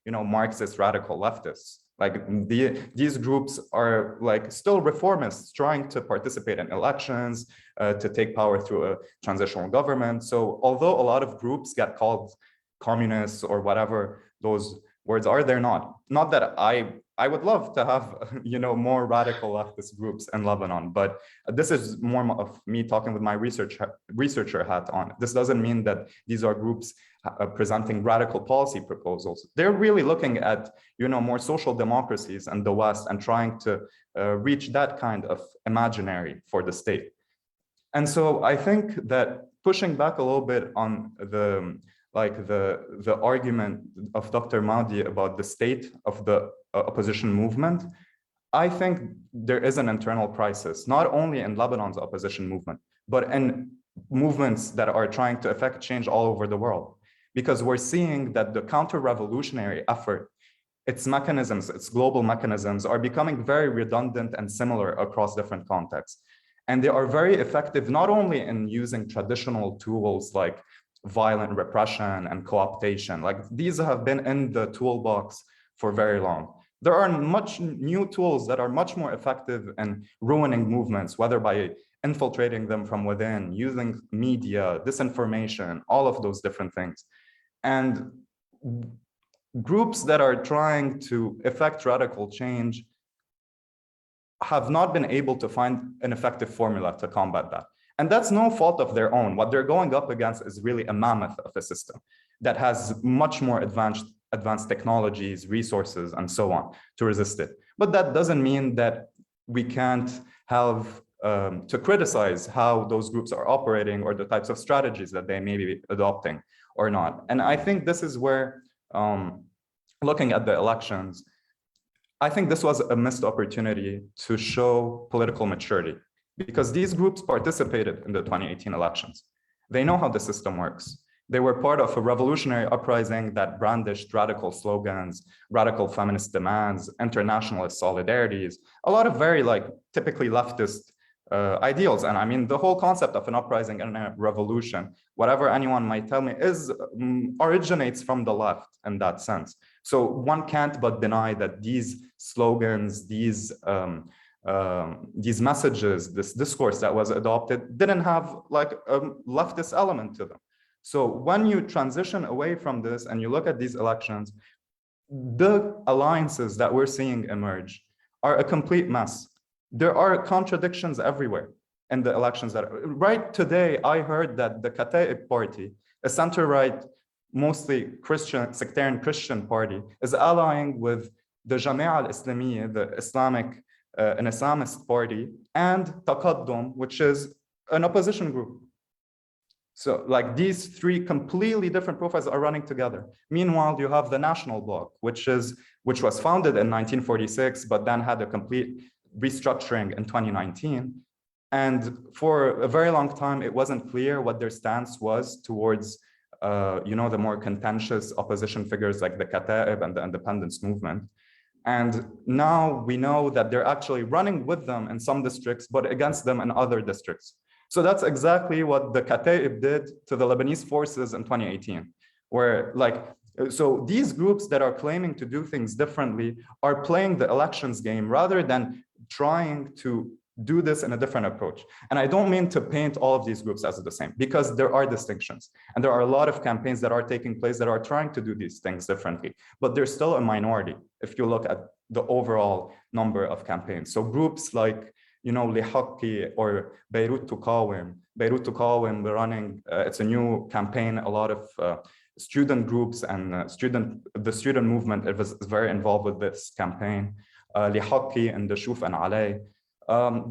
Marxist radical leftists. These groups are still reformists trying to participate in elections, to take power through a transitional government. So although a lot of groups get called communists or whatever those words are, they're not. Not that I would love to have more radical leftist groups in Lebanon, but this is more of me talking with my researcher hat on. This doesn't mean that these are groups presenting radical policy proposals. They're really looking at more social democracies in the West and trying to reach that kind of imaginary for the state. And so I think that pushing back a little bit on the argument of Dr. Mahdi about the state of the opposition movement, I think there is an internal crisis, not only in Lebanon's opposition movement, but in movements that are trying to effect change all over the world. Because we're seeing that the counter-revolutionary effort, its mechanisms, its global mechanisms, are becoming very redundant and similar across different contexts. And they are very effective, not only in using traditional tools like violent repression and co-optation. Like these have been in the toolbox for very long. There are much new tools that are much more effective in ruining movements, whether by infiltrating them from within, using media, disinformation, all of those different things. And groups that are trying to effect radical change have not been able to find an effective formula to combat that. And that's no fault of their own. What they're going up against is really a mammoth of a system that has much more advanced technologies, resources, and so on to resist it. But that doesn't mean that we can't have to criticize how those groups are operating or the types of strategies that they may be adopting or not. And I think this is where, looking at the elections, I think this was a missed opportunity to show political maturity, because these groups participated in the 2018 elections. They know how the system works. They were part of a revolutionary uprising that brandished radical slogans, radical feminist demands, internationalist solidarities, a lot of very typically leftist ideals. And I mean, the whole concept of an uprising and a revolution, whatever anyone might tell me, originates from the left in that sense. So one can't but deny that these slogans, these messages, this discourse that was adopted didn't have a leftist element to them. So when you transition away from this and you look at these elections, the alliances that we're seeing emerge are a complete mess. There are contradictions everywhere in the elections. Right today, I heard that the Kata'ib party, a center-right, mostly Christian, sectarian Christian party, is allying with the Jamia al-Islamiyya, the an Islamist party, and Taqaddum, which is an opposition group. So these three completely different profiles are running together. Meanwhile, you have the National Bloc, which was founded in 1946, but then had a complete restructuring in 2019. And for a very long time, it wasn't clear what their stance was towards the more contentious opposition figures like the Kata'ib and the independence movement. And now we know that they're actually running with them in some districts, but against them in other districts. So that's exactly what the Kata'ib did to the Lebanese forces in 2018, where so these groups that are claiming to do things differently are playing the elections game rather than trying to do this in a different approach. And I don't mean to paint all of these groups as the same, because there are distinctions. And there are a lot of campaigns that are taking place that are trying to do these things differently, but they're still a minority if you look at the overall number of campaigns. So groups like, Lihaqi or Beirut Tuqawim, we're running, it's a new campaign, a lot of student groups and the student movement is very involved with this campaign. Lihaqi and the Shuf and Alay.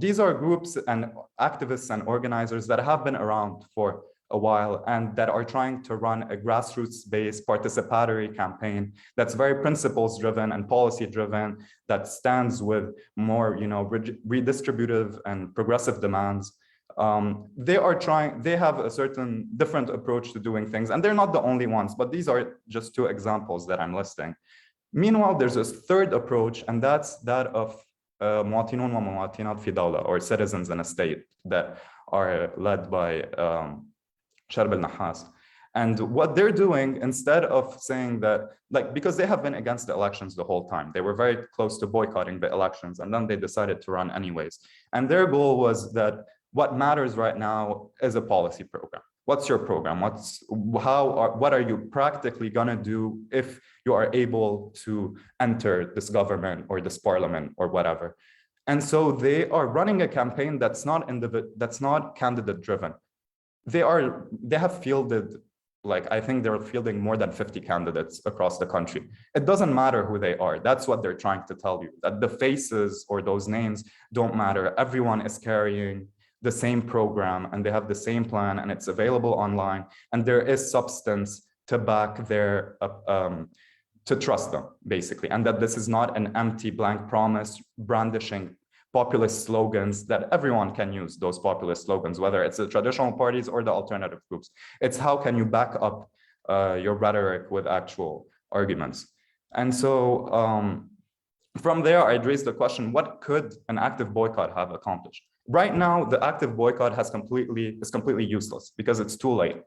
These are groups and activists and organizers that have been around for a while and that are trying to run a grassroots-based participatory campaign that's very principles-driven and policy-driven, that stands with more, redistributive and progressive demands. They have a certain different approach to doing things, and they're not the only ones, but these are just two examples that I'm listing. Meanwhile, there's a third approach, and that's that of مواطنون ومواطنات في دولة, or citizens in a state, that are led by Sharb al-Nahas. And what they're doing, instead of saying that, because they have been against the elections the whole time, they were very close to boycotting the elections, and then they decided to run anyways. And their goal was that what matters right now is a policy program. What's your program? What are you practically gonna do if you are able to enter this government or this parliament or whatever? And so they are running a campaign that's not candidate driven. They have fielded, I think they're fielding more than 50 candidates across the country. It doesn't matter who they are. That's what they're trying to tell you, that the faces or those names don't matter. Everyone is carrying the same program and they have the same plan and it's available online, and there is substance to back their, to trust them basically. And that this is not an empty blank promise brandishing populist slogans that everyone can use, those populist slogans, whether it's the traditional parties or the alternative groups. It's how can you back up your rhetoric with actual arguments. And so from there, I'd raise the question, what could an active boycott have accomplished? Right now, the active boycott is completely useless because it's too late.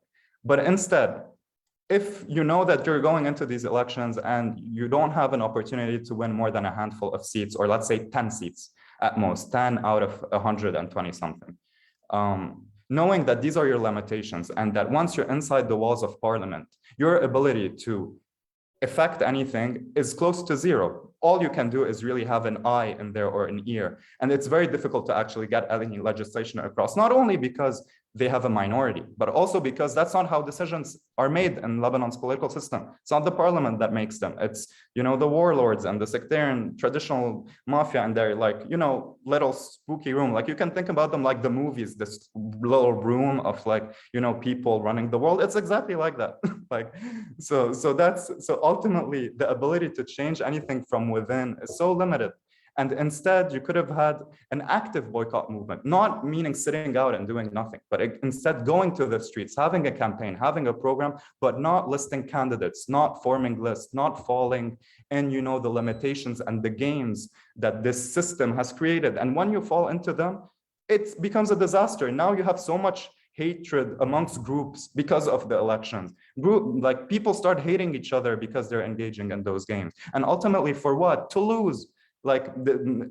But instead, if you know that you're going into these elections and you don't have an opportunity to win more than a handful of seats, or let's say 10 seats at most, 10 out of 120 something, knowing that these are your limitations and that once you're inside the walls of parliament, your ability to affect anything is close to zero. All you can do is really have an eye in there or an ear. And it's very difficult to actually get any legislation across, not only because they have a minority, but also because that's not how decisions are made in Lebanon's political system. It's not the parliament that makes them. It's, you know, the warlords and the sectarian traditional mafia and their, like, you know, little spooky room. Like, you can think about them like the movies, this little room of, like, you know, people running the world. It's exactly like that. Like, so ultimately the ability to change anything from within is so limited. And instead, you could have had an active boycott movement, not meaning sitting out and doing nothing, but instead going to the streets, having a campaign, having a program, but not listing candidates, not forming lists, not falling in, you know, the limitations and the games that this system has created. And when you fall into them, it becomes a disaster. Now you have so much hatred amongst groups because of the elections. Like, people start hating each other because they're engaging in those games. And ultimately, for what? To lose. Like,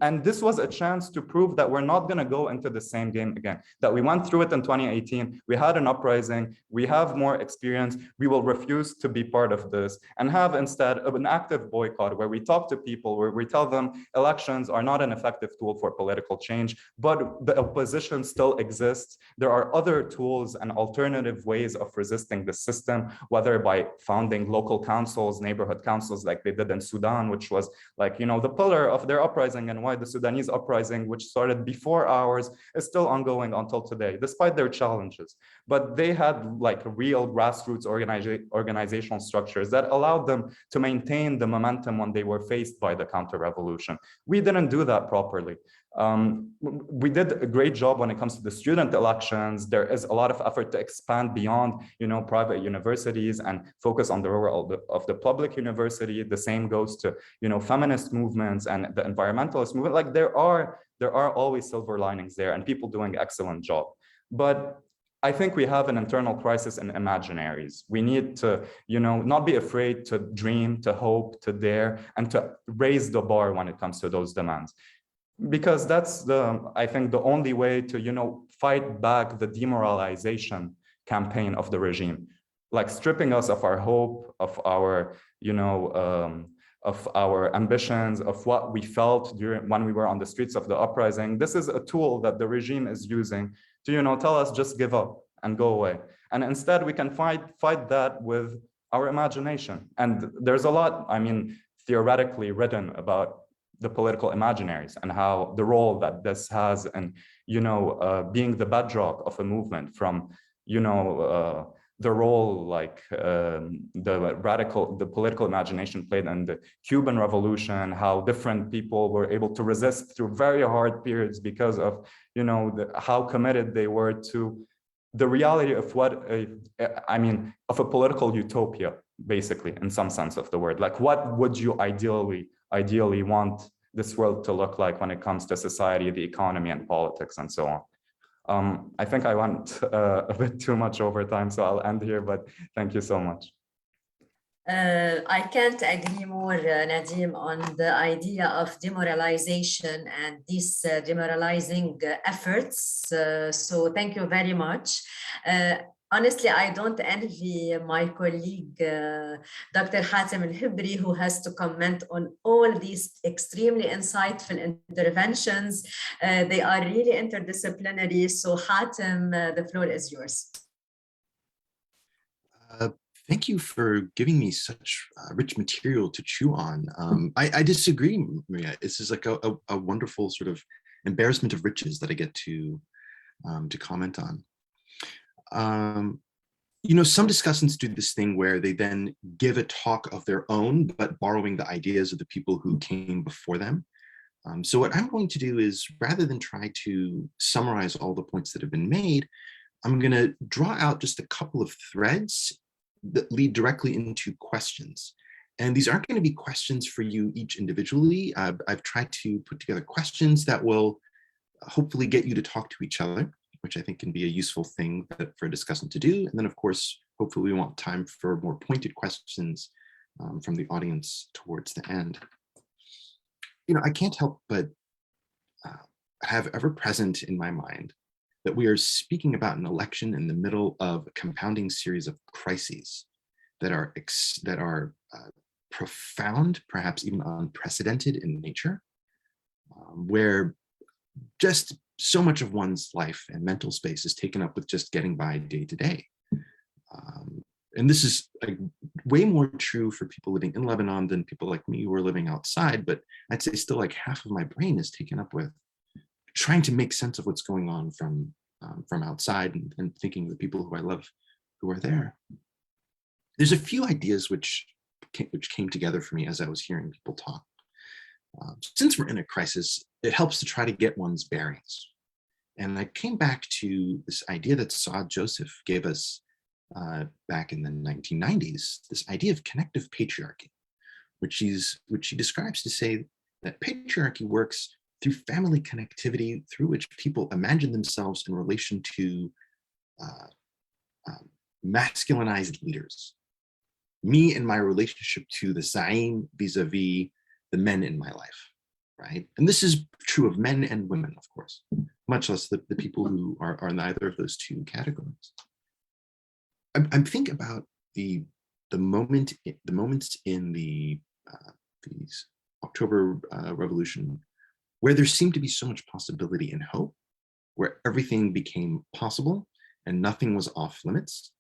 and this was a chance to prove that we're not going to go into the same game again, that we went through it in 2018. We had an uprising. We have more experience. We will refuse to be part of this and have instead of an active boycott where we talk to people, where we tell them elections are not an effective tool for political change, but the opposition still exists. There are other tools and alternative ways of resisting the system, whether by founding local councils, neighborhood councils like they did in Sudan, which was, like, you know, the pillar of their uprising, and why the Sudanese uprising, which started before ours, is still ongoing until today, despite their challenges. But they had, like, real grassroots organizational structures that allowed them to maintain the momentum when they were faced by the counter-revolution. We didn't do that properly. We did a great job when it comes to the student elections. There is a lot of effort to expand beyond, you know, private universities and focus on the role of the public university. The same goes to, you know, feminist movements and the environmentalist movement. Like, there are always silver linings there and people doing an excellent job. But I think we have an internal crisis in imaginaries. We need to, you know, not be afraid to dream, to hope, to dare, and to raise the bar when it comes to those demands. Because that's I think the only way to, you know, fight back the demoralization campaign of the regime, like stripping us of our hope, of our, you know, of our ambitions, of what we felt when we were on the streets of the uprising. This is a tool that the regime is using to, you know, tell us just give up and go away. And instead we can fight that with our imagination. And there's a lot, I mean, theoretically written about the political imaginaries and how the role that this has in, you know, being the bedrock of a movement, from, you know, the role like the political imagination played in the Cuban Revolution, how different people were able to resist through very hard periods because of, you know, how committed they were to the reality of of a political utopia, basically, in some sense of the word. Like, what would you ideally want this world to look like when it comes to society, the economy, and politics, and so on. I think I went a bit too much over time, so I'll end here, but thank you so much. I can't agree more, Nadim, on the idea of demoralization and these demoralizing efforts. So thank you very much. Honestly, I don't envy my colleague, Dr. Hatem Al-Hibri, who has to comment on all these extremely insightful interventions. They are really interdisciplinary. So Hatem, the floor is yours. Thank you for giving me such rich material to chew on. I disagree, Maria. This is like a wonderful sort of embarrassment of riches that I get to comment on. You know, some discussants do this thing where they then give a talk of their own, but borrowing the ideas of the people who came before them. So what I'm going to do is, rather than try to summarize all the points that have been made, I'm going to draw out just a couple of threads that lead directly into questions. And these aren't going to be questions for you each individually. I've tried to put together questions that will hopefully get you to talk to each other, which I think can be a useful thing for a discussant to do. And then, of course, hopefully we want time for more pointed questions from the audience towards the end. I can't help but have ever present in my mind that we are speaking about an election in the middle of a compounding series of crises that are profound, perhaps even unprecedented in nature, where just so much of one's life and mental space is taken up with just getting by day to day. And this is way more true for people living in Lebanon than people like me who are living outside, but I'd say still like half of my brain is taken up with trying to make sense of what's going on from outside and thinking of the people who I love who are there. There's a few ideas which came together for me as I was hearing people talk. Since we're in a crisis, it helps to try to get one's bearings. And I came back to this idea that Saad Joseph gave us back in the 1990s, this idea of connective patriarchy, which she describes to say that patriarchy works through family connectivity, through which people imagine themselves in relation to masculinized leaders. Me and my relationship to the Sa'im vis-a-vis the men in my life, right? And this is true of men and women, of course, much less the people who are neither of those two categories. I'm thinking about the moments in these October Revolution where there seemed to be so much possibility and hope, where everything became possible and nothing was off limits.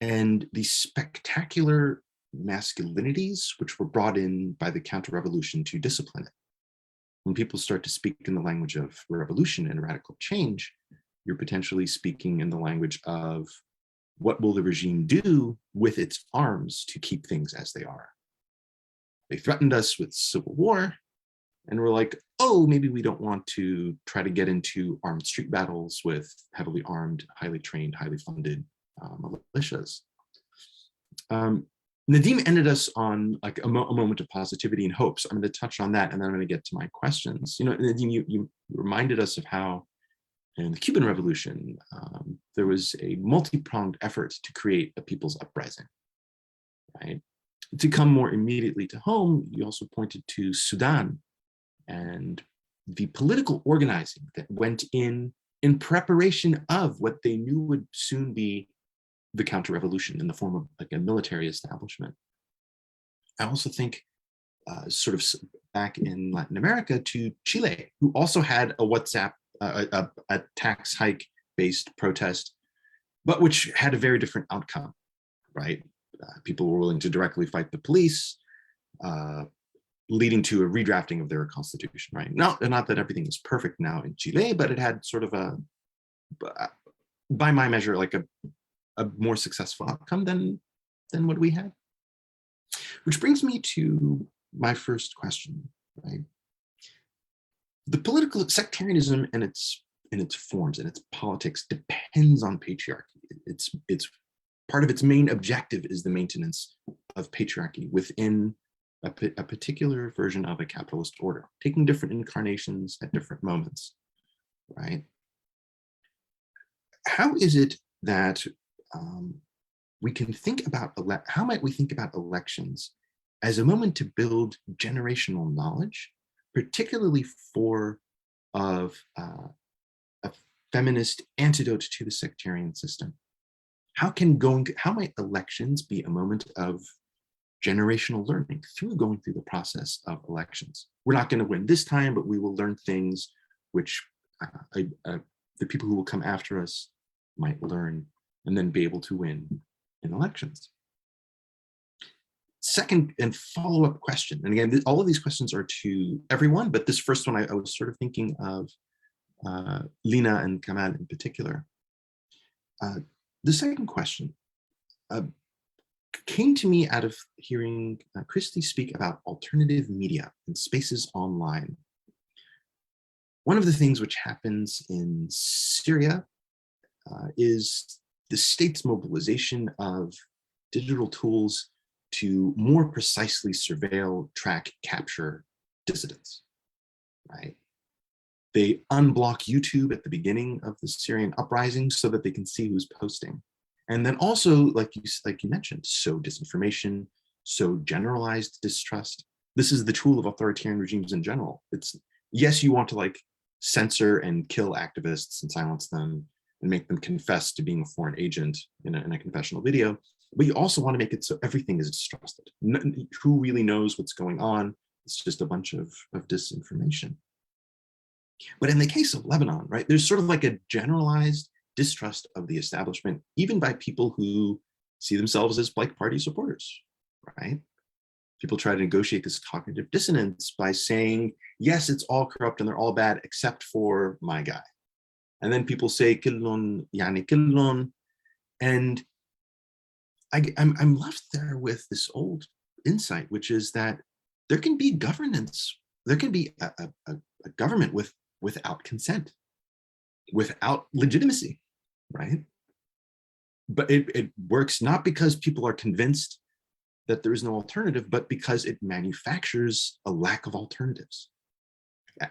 And these spectacular masculinities, which were brought in by the counter-revolution to discipline it. When people start to speak in the language of revolution and radical change, you're potentially speaking in the language of what will the regime do with its arms to keep things as they are? They threatened us with civil war, and we're like, oh, maybe we don't want to try to get into armed street battles with heavily armed, highly trained, highly funded militias. Nadim ended us on like a moment of positivity and hope. So I'm going to touch on that, and then I'm going to get to my questions. Nadim, you reminded us of how in the Cuban Revolution, there was a multi-pronged effort to create a people's uprising, right? To come more immediately to home, you also pointed to Sudan and the political organizing that went in preparation of what they knew would soon be the counter-revolution in the form of like a military establishment. I also think sort of back in Latin America to Chile, who also had a WhatsApp, a tax hike based protest, but which had a very different outcome, right? People were willing to directly fight the police, leading to a redrafting of their constitution, right? Not that everything is perfect now in Chile, but it had sort of by my measure, like a more successful outcome than what we had. Which brings me to my first question, right? The political sectarianism and its forms and its politics depends on patriarchy. It's part of its main objective is the maintenance of patriarchy within a particular version of a capitalist order, taking different incarnations at different moments, right? How is it that we can think about, how might we think about elections as a moment to build generational knowledge, particularly for a feminist antidote to the sectarian system? How might elections be a moment of generational learning going through the process of elections? We're not going to win this time, but we will learn things which the people who will come after us might learn and then be able to win in elections. Second and follow-up question, and again, all of these questions are to everyone, but this first one I was sort of thinking of Lina and Kamal in particular. The second question came to me out of hearing Christy speak about alternative media and spaces online. One of the things which happens in Syria is the state's mobilization of digital tools to more precisely surveil, track, capture dissidents, right? They unblock YouTube at the beginning of the Syrian uprising so that they can see who's posting. And then also, like you mentioned, sow disinformation, sow generalized distrust. This is the tool of authoritarian regimes in general. It's, yes, you want to like censor and kill activists and silence them and make them confess to being a foreign agent in a confessional video, but you also want to make it so everything is distrusted. Who really knows what's going on? It's just a bunch of disinformation. But in the case of Lebanon, right, there's sort of like a generalized distrust of the establishment, even by people who see themselves as like party supporters, right? People try to negotiate this cognitive dissonance by saying, yes, it's all corrupt and they're all bad except for my guy. And then people say, killun, yani killun. And I'm left there with this old insight, which is that there can be governance, there can be a government without consent, without legitimacy, right? But it works not because people are convinced that there is no alternative, but because it manufactures a lack of alternatives.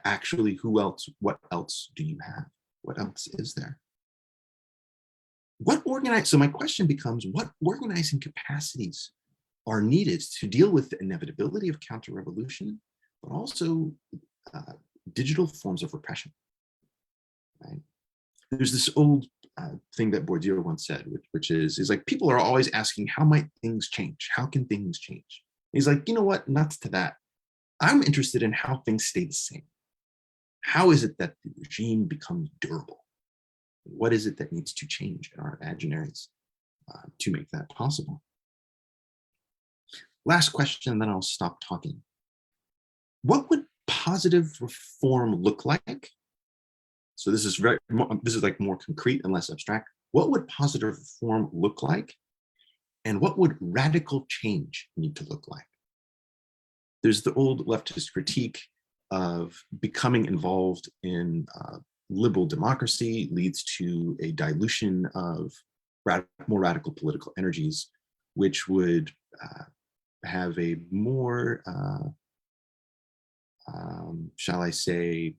Actually, who else, what else do you have? What else is there? So my question becomes, what organizing capacities are needed to deal with the inevitability of counter-revolution, but also digital forms of repression, right? There's this old thing that Bourdieu once said, which is like, people are always asking, how might things change? How can things change? He's like, you know what, nuts to that. I'm interested in how things stay the same. How is it that the regime becomes durable? What is it that needs to change in our imaginaries to make that possible? Last question, then I'll stop talking. What would positive reform look like? So this is like more concrete and less abstract. What would positive reform look like? And what would radical change need to look like? There's the old leftist critique of becoming involved in liberal democracy leads to a dilution of more radical political energies, which would have a more, shall I say,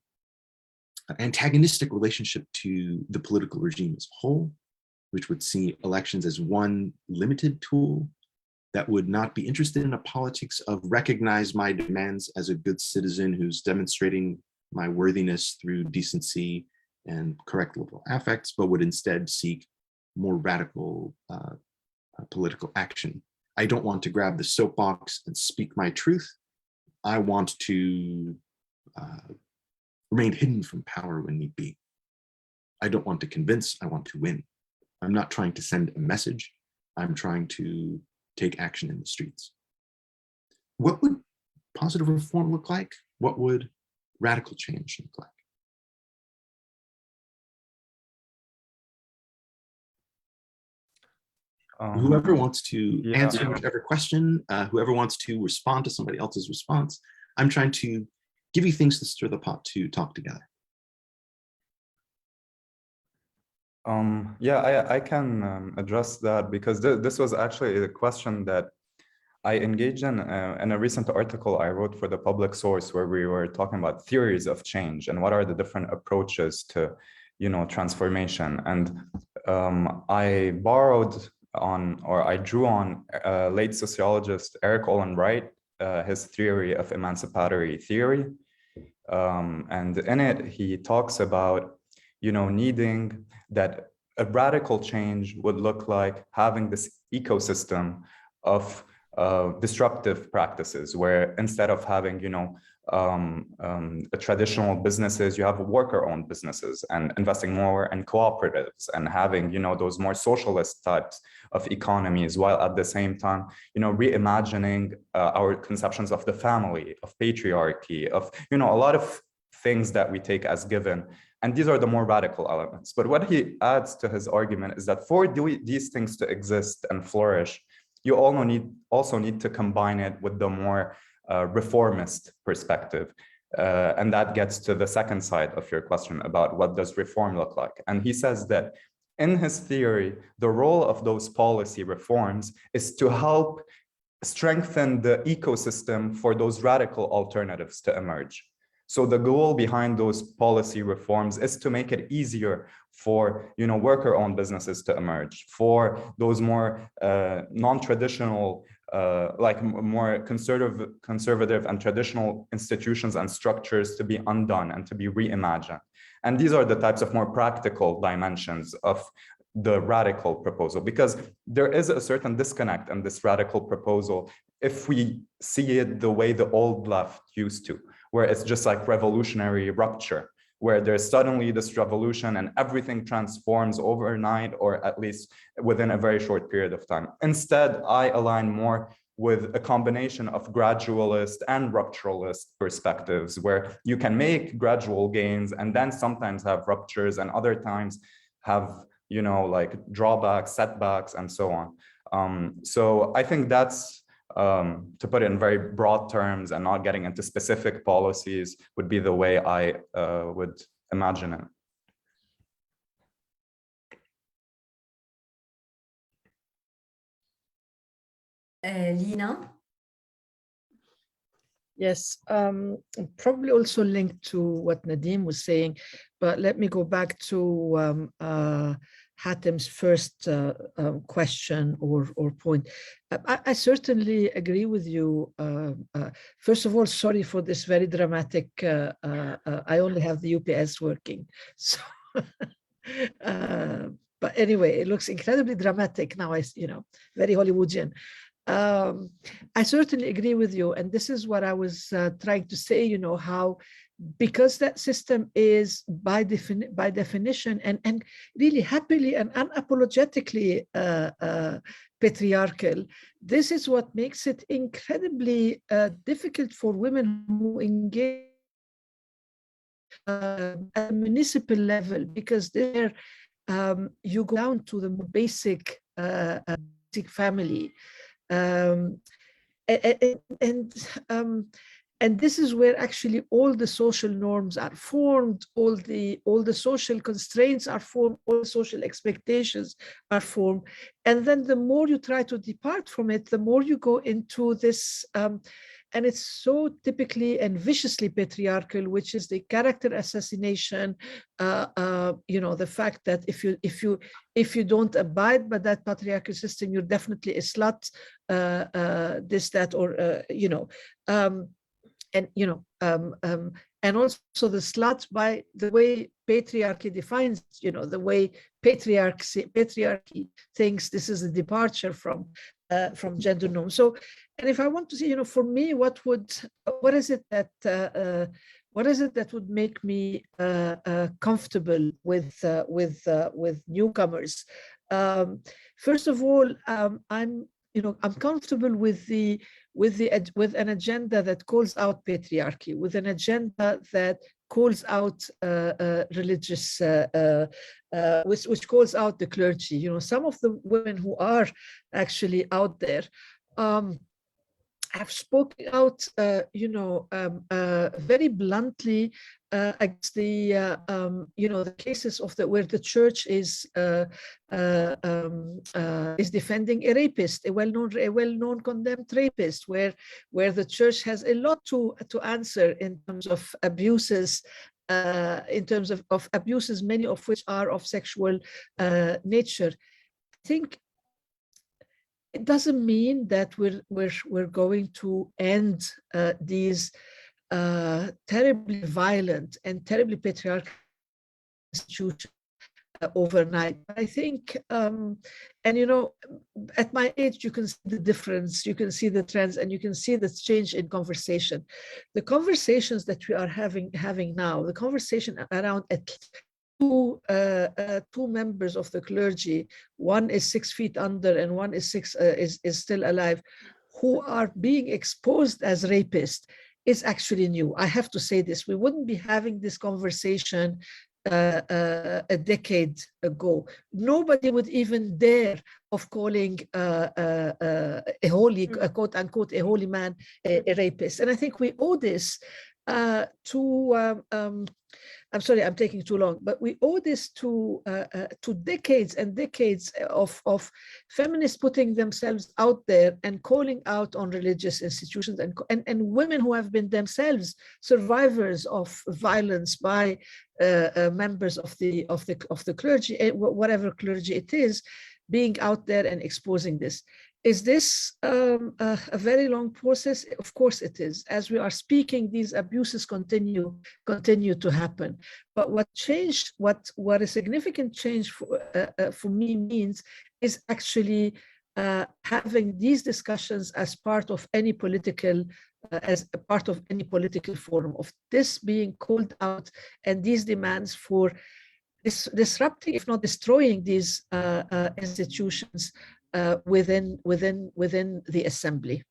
antagonistic relationship to the political regime as a whole, which would see elections as one limited tool that would not be interested in a politics of recognize my demands as a good citizen who's demonstrating my worthiness through decency and correct liberal affects, but would instead seek more radical political action. I don't want to grab the soapbox and speak my truth. I want to remain hidden from power when need be. I don't want to convince, I want to win. I'm not trying to send a message. I'm trying to take action in the streets. What would positive reform look like? What would radical change look like? Whoever wants to answer whichever question, whoever wants to respond to somebody else's response, I'm trying to give you things to stir the pot to talk together. Yeah, I can address that because this was actually a question that I engaged in a recent article I wrote for the Public Source, where we were talking about theories of change and what are the different approaches to, transformation. And I borrowed on, or I drew on late sociologist Eric Olin Wright, his theory of emancipatory theory. And in it, he talks about, needing that a radical change would look like having this ecosystem of disruptive practices, where instead of having, traditional businesses, you have worker-owned businesses, and investing more in cooperatives and having, those more socialist types of economies, while at the same time, reimagining our conceptions of the family, of patriarchy, of, a lot of things that we take as given. And these are the more radical elements. But what he adds to his argument is that for these things to exist and flourish, you also need to combine it with the more reformist perspective. And that gets to the second side of your question about what does reform look like. And he says that in his theory, the role of those policy reforms is to help strengthen the ecosystem for those radical alternatives to emerge. So the goal behind those policy reforms is to make it easier for worker-owned businesses to emerge, for those more non-traditional, like more conservative and traditional institutions and structures to be undone and to be reimagined. And these are the types of more practical dimensions of the radical proposal, because there is a certain disconnect in this radical proposal if we see it the way the old left used to, where it's just like revolutionary rupture, where there's suddenly this revolution and everything transforms overnight, or at least within a very short period of time. Instead, I align more with a combination of gradualist and rupturalist perspectives, where you can make gradual gains and then sometimes have ruptures and other times have, like drawbacks, setbacks, and so on. So I think that's, to put it in very broad terms and not getting into specific policies, would be the way I would imagine it. Lina? Yes, probably also linked to what Nadim was saying, but let me go back to Hatem's first question or point. I certainly agree with you. First of all, sorry for this very dramatic, I only have the UPS working. So, but anyway, it looks incredibly dramatic now, very Hollywoodian. I certainly agree with you. And this is what I was trying to say, how, because that system is by definition and really happily and unapologetically patriarchal, this is what makes it incredibly difficult for women who engage at a municipal level, because there you go down to the basic family. And this is where actually all the social norms are formed, all the social constraints are formed, all the social expectations are formed. And then the more you try to depart from it, the more you go into this, and it's so typically and viciously patriarchal, which is the character assassination, the fact that if you don't abide by that patriarchal system, you're definitely a slut, this, that, or and also the slut by the way patriarchy defines, the way patriarchy thinks this is a departure from gender norms. So, and if I want to say, for me, what is it that would make me comfortable with newcomers? First of all, I'm comfortable with an agenda that calls out patriarchy, with an agenda that calls out religious, which calls out the clergy. Some of the women who are actually out there have spoken out, very bluntly against the cases of where the church is defending a rapist, a well-known condemned rapist, where the church has a lot to answer in terms of abuses. Of abuses, many of which are of sexual nature. I think it doesn't mean that we're going to end these terribly violent and terribly patriarchal institutions overnight. I think, and at my age, you can see the difference, you can see the trends, and you can see the change in conversation. The conversations that we are having now, the conversation around two members of the clergy, one is 6 feet under and one is still alive, who are being exposed as rapists, is actually new. I have to say this. We wouldn't be having this conversation a decade ago. Nobody would even dare of calling a quote unquote a holy man a rapist. And I think we owe this to I'm sorry, I'm taking too long, but we owe this to decades and decades of feminists putting themselves out there and calling out on religious institutions and women who have been themselves survivors of violence by members of the clergy, whatever clergy it is, being out there and exposing this. Is this a very long process? Of course it is. As we are speaking, these abuses continue to happen. But what a significant change for me means is actually having these discussions as part of any political forum, of this being called out and these demands for disrupting, if not destroying, these institutions within the assembly.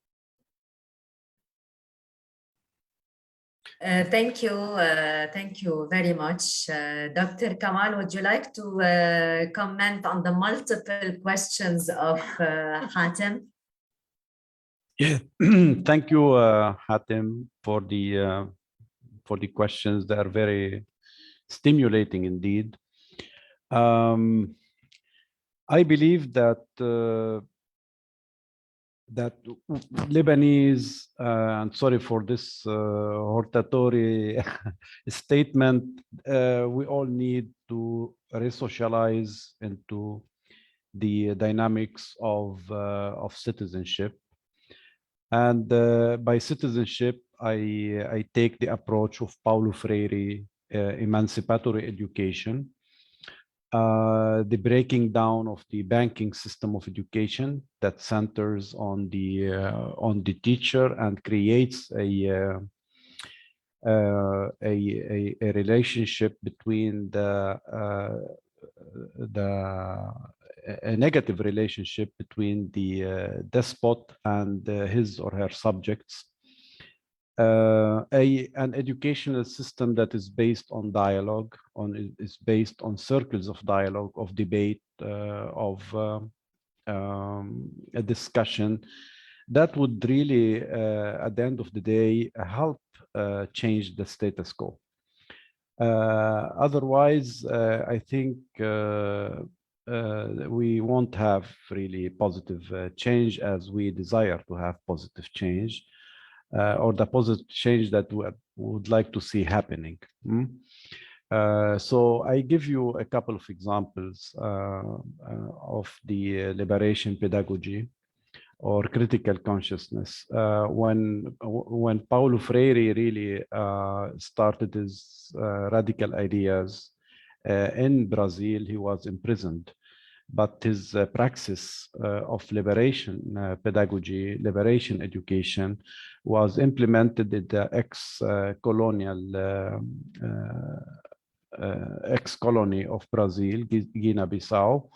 Thank you very much. Dr. Kamal, would you like to comment on the multiple questions of Hatem? Yeah, thank you, Hatem, for the questions. They are very stimulating indeed. I believe that Lebanese, and sorry for this hortatory statement, we all need to resocialize into the dynamics of citizenship. And by citizenship, I take the approach of Paulo Freire, emancipatory education, the breaking down of the banking system of education that centers on the teacher and creates a relationship between a negative relationship between the despot and his or her subjects. An educational system that is based on dialogue, is based on circles of dialogue, of debate, of a discussion that would really, at the end of the day, help change the status quo. Otherwise, I think we won't have really positive change as we desire to have positive change. Or the positive change that we would like to see happening. So I give you a couple of examples of the liberation pedagogy or critical consciousness. When Paulo Freire really started his radical ideas in Brazil, he was imprisoned. But his praxis of liberation pedagogy, liberation education, was implemented in the ex-colony of Brazil, Guinea-Bissau,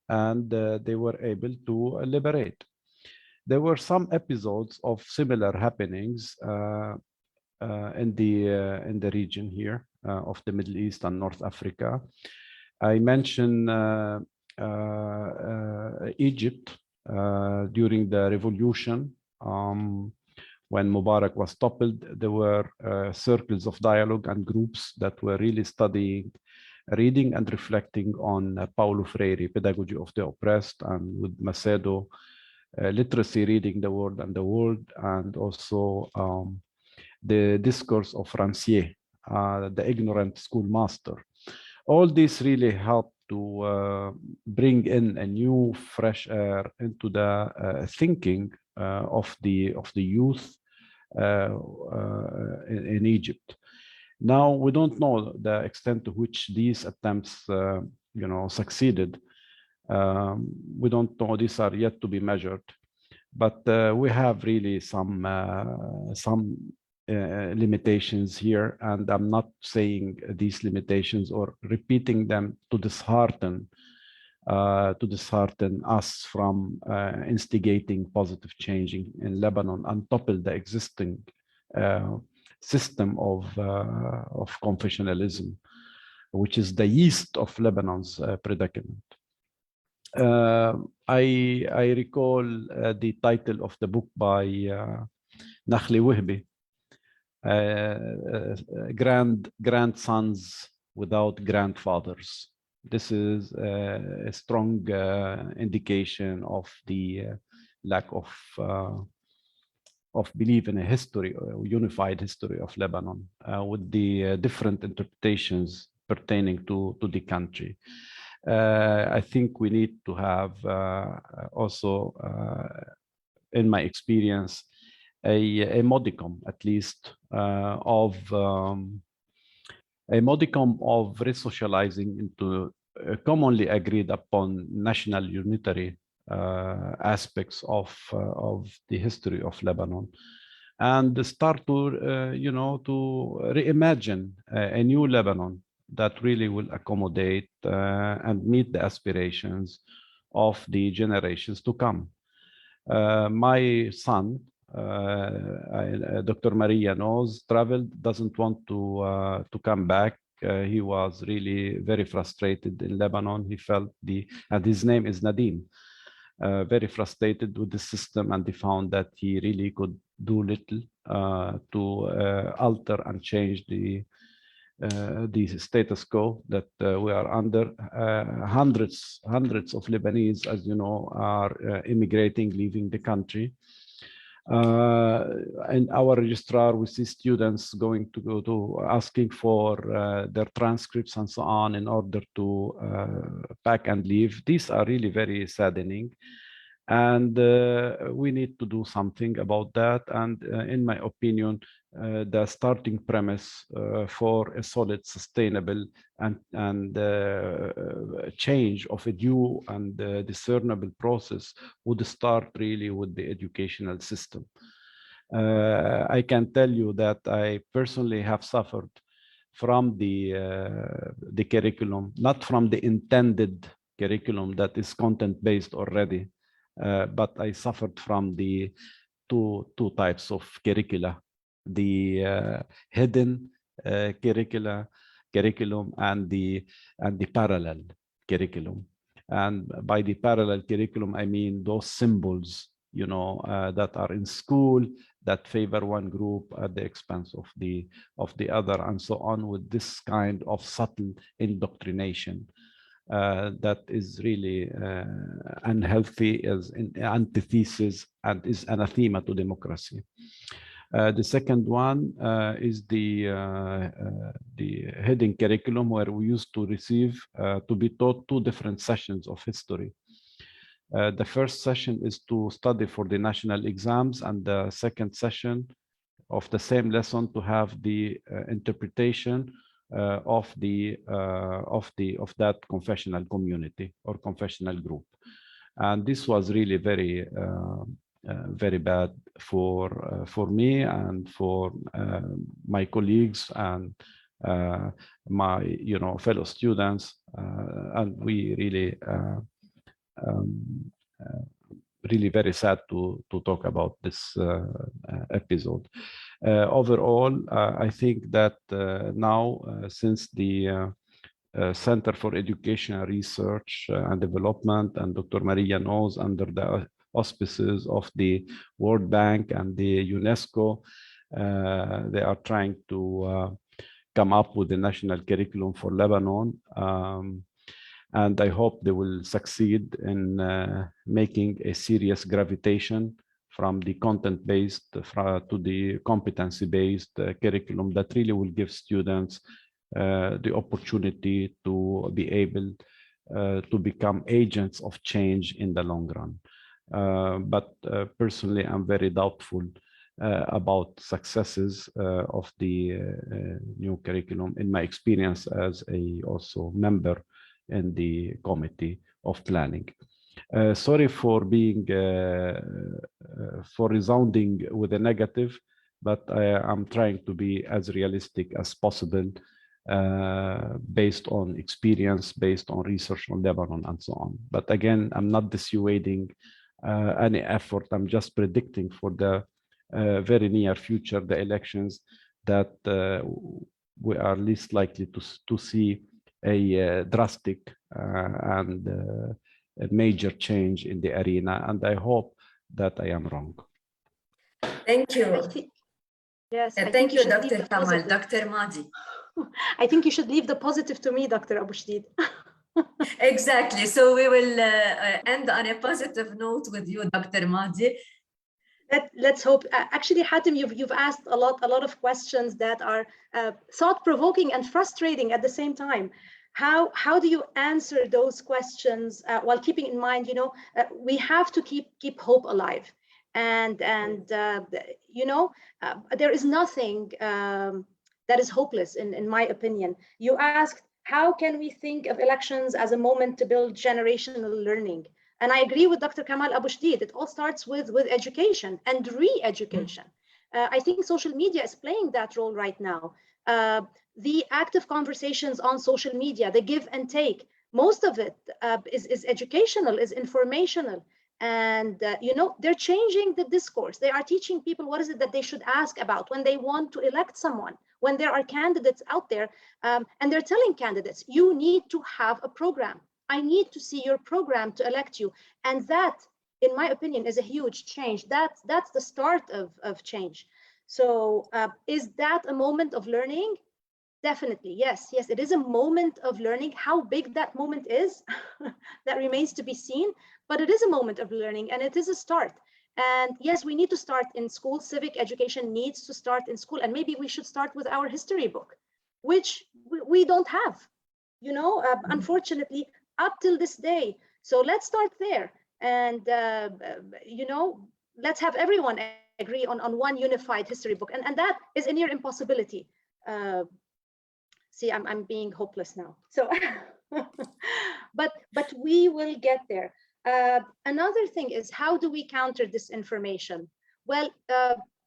and they were able to liberate. There were some episodes of similar happenings in the region here of the Middle East and North Africa. I mentioned Egypt during the revolution, when Mubarak was toppled. There were circles of dialogue and groups that were really studying, reading and reflecting on Paulo Freire, Pedagogy of the Oppressed, and with Macedo, literacy, reading the world and the world, and also the discourse of Rancière, the ignorant schoolmaster. All this really helped to bring in a new fresh air into the thinking of the youth in Egypt. Now we don't know the extent to which these attempts, succeeded. We don't know; these are yet to be measured. But we have really some limitations here, and I'm not saying these limitations or repeating them to dishearten us from instigating positive change in Lebanon and topple the existing system of confessionalism, which is the yeast of Lebanon's predicament. I recall the title of the book by Nakhli Wehbi, grandsons without grandfathers. This is a strong indication of the lack of belief in a history, a unified history of Lebanon, with the different interpretations pertaining to the country. I think we need to have also, in my experience, a modicum, at least, of resocializing into commonly agreed upon national unitary aspects of the history of Lebanon, and start to to reimagine a new Lebanon that really will accommodate and meet the aspirations of the generations to come. My son, Dr. Maria knows, traveled, doesn't want to come back. He was really very frustrated in Lebanon. He felt and his name is Nadim, very frustrated with the system, and he found that he really could do little to alter and change the status quo that we are under. Hundreds of Lebanese, as you know, are immigrating, leaving the country. And our registrar, we see students going to go to asking for their transcripts and so on in order to pack and leave. These are really very saddening, and we need to do something about that. And in my opinion, the starting premise for a solid, sustainable and change of a due and discernible process would start really with the educational system. I can tell you that I personally have suffered from the curriculum, not from the intended curriculum that is content-based already, but I suffered from the two types of curricula, the hidden curriculum and the parallel curriculum. And by the parallel curriculum, I mean those symbols, you know, that are in school that favor one group at the expense of the other, and so on, with this kind of subtle indoctrination that is really unhealthy, as an antithesis, and is anathema to democracy. The second one is the hidden curriculum, where we used to receive to be taught two different sessions of history. The first session is to study for the national exams, and the second session of the same lesson to have the interpretation of that confessional community or confessional group. And this was really very very bad for me and for my colleagues and my fellow students, and we really really very sad to talk about this episode. Overall, I think that now, since the Center for Education Research and Development, and Dr. Maria knows, under the auspices of the World Bank and the UNESCO, they are trying to come up with a national curriculum for Lebanon. And I hope they will succeed in making a serious gravitation from the content-based to the competency-based curriculum that really will give students the opportunity to be able to become agents of change in the long run. But personally, I'm very doubtful about successes of the new curriculum, in my experience as a also member in the committee of planning. Sorry for being for resounding with a negative, but I'm trying to be as realistic as possible, based on experience, based on research on Lebanon and so on. But again, I'm not dissuading any effort. I'm just predicting for the very near future, the elections, that we are least likely to see a drastic and a major change in the arena, and I hope that I am wrong. Thank you. Yes. Thank you, Dr. Kamal. Dr. Mahdi. I think you should leave the positive to me, Dr. Abouchedid. Exactly. So we will end on a positive note with you, Dr. Mahdi. Let's hope. Actually, Hatem, you've asked a lot of questions that are thought-provoking and frustrating at the same time. How do you answer those questions while keeping in mind, we have to keep hope alive, and there is nothing that is hopeless in my opinion. You asked, how can we think of elections as a moment to build generational learning? And I agree with Dr. Kamal Abouchedid. It all starts with education and re-education. I think social media is playing that role right now. The active conversations on social media, the give and take, most of it is educational, is informational. And, they're changing the discourse. They are teaching people what is it that they should ask about when they want to elect someone, when there are candidates out there. And they're telling candidates, you need to have a program. I need to see your program to elect you. And that, in my opinion, is a huge change. That's the start of change. So is that a moment of learning? Definitely, yes, it is a moment of learning. How big that moment is, that remains to be seen, but it is a moment of learning and it is a start. And yes, we need to start in school. Civic education needs to start in school, and maybe we should start with our history book, which we don't have, unfortunately, up till this day. So let's start there. And, let's have everyone agree on one unified history book. And that is a near impossibility. See, I'm being hopeless now. So, but we will get there. Another thing is, how do we counter disinformation? Well,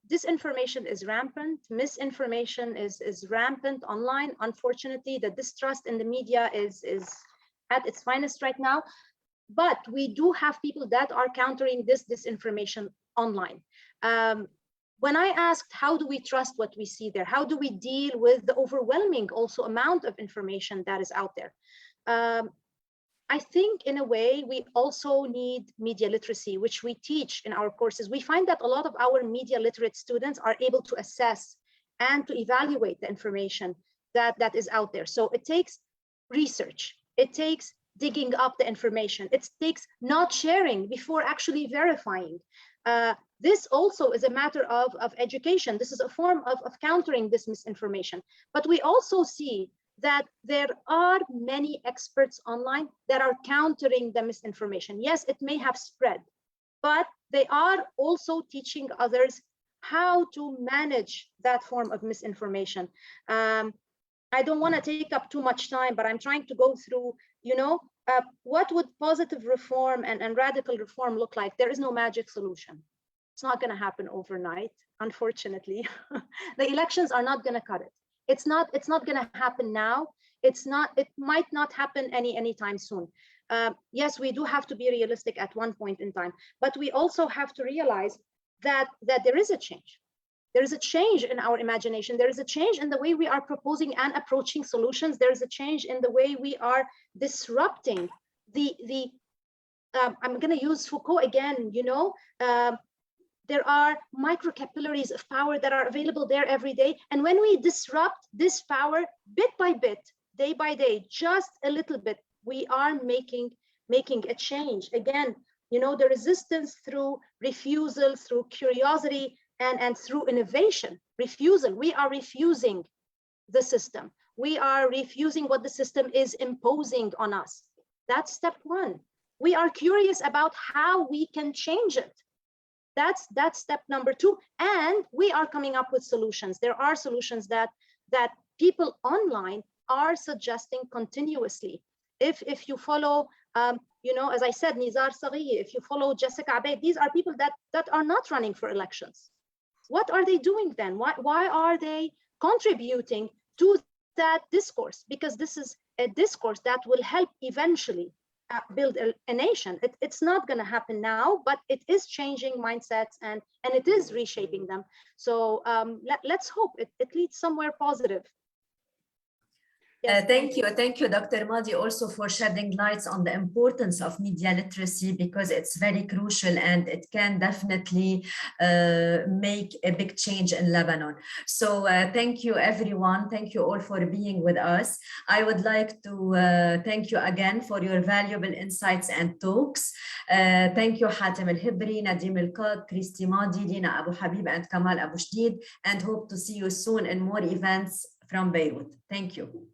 disinformation is rampant. Misinformation is rampant online. Unfortunately, the distrust in the media is at its finest right now. But we do have people that are countering this disinformation online. When I asked, how do we trust what we see there? How do we deal with the overwhelming also amount of information that is out there? I think in a way, we also need media literacy, which we teach in our courses. We find that a lot of our media literate students are able to assess and to evaluate the information that is out there. So it takes research. It takes digging up the information. It takes not sharing before actually verifying. This also is a matter of education. This is a form of countering this misinformation. But we also see that there are many experts online that are countering the misinformation. Yes, it may have spread, but they are also teaching others how to manage that form of misinformation. I don't want to take up too much time, but I'm trying to go through, what would positive reform and radical reform look like? There is no magic solution. It's not going to happen overnight, unfortunately. The elections are not going to cut it. It's not going to happen now. It might not happen anytime soon. Yes, we do have to be realistic at one point in time, but we also have to realize that there is a change. There is a change in our imagination. There is a change in the way we are proposing and approaching solutions. There is a change in the way we are disrupting I'm going to use Foucault again, there are microcapillaries of power that are available there every day. And when we disrupt this power bit by bit, day by day, just a little bit, we are making a change. Again, the resistance through refusal, through curiosity, and through innovation. Refusal, we are refusing the system. We are refusing what the system is imposing on us. That's step one. We are curious about how we can change it. That's step number two. And we are coming up with solutions. There are solutions that people online are suggesting continuously. If you follow, as I said, Nizar Saghi, if you follow Jessica Abeid, these are people that are not running for elections. What are they doing then? Why are they contributing to that discourse? Because this is a discourse that will help eventually build a nation. It's not going to happen now, but it is changing mindsets and it is reshaping them. So let's hope it leads somewhere positive. Thank you, Dr. Madi, also for shedding lights on the importance of media literacy, because it's very crucial and it can definitely make a big change in Lebanon. So thank you, everyone. Thank you all for being with us. I would like to thank you again for your valuable insights and talks. Thank you, Hatem El-Hibri, Nadim El-Qad, Christy Madi, Dina Abu Habib, and Kamal Abouchedid, and hope to see you soon in more events from Beirut. Thank you.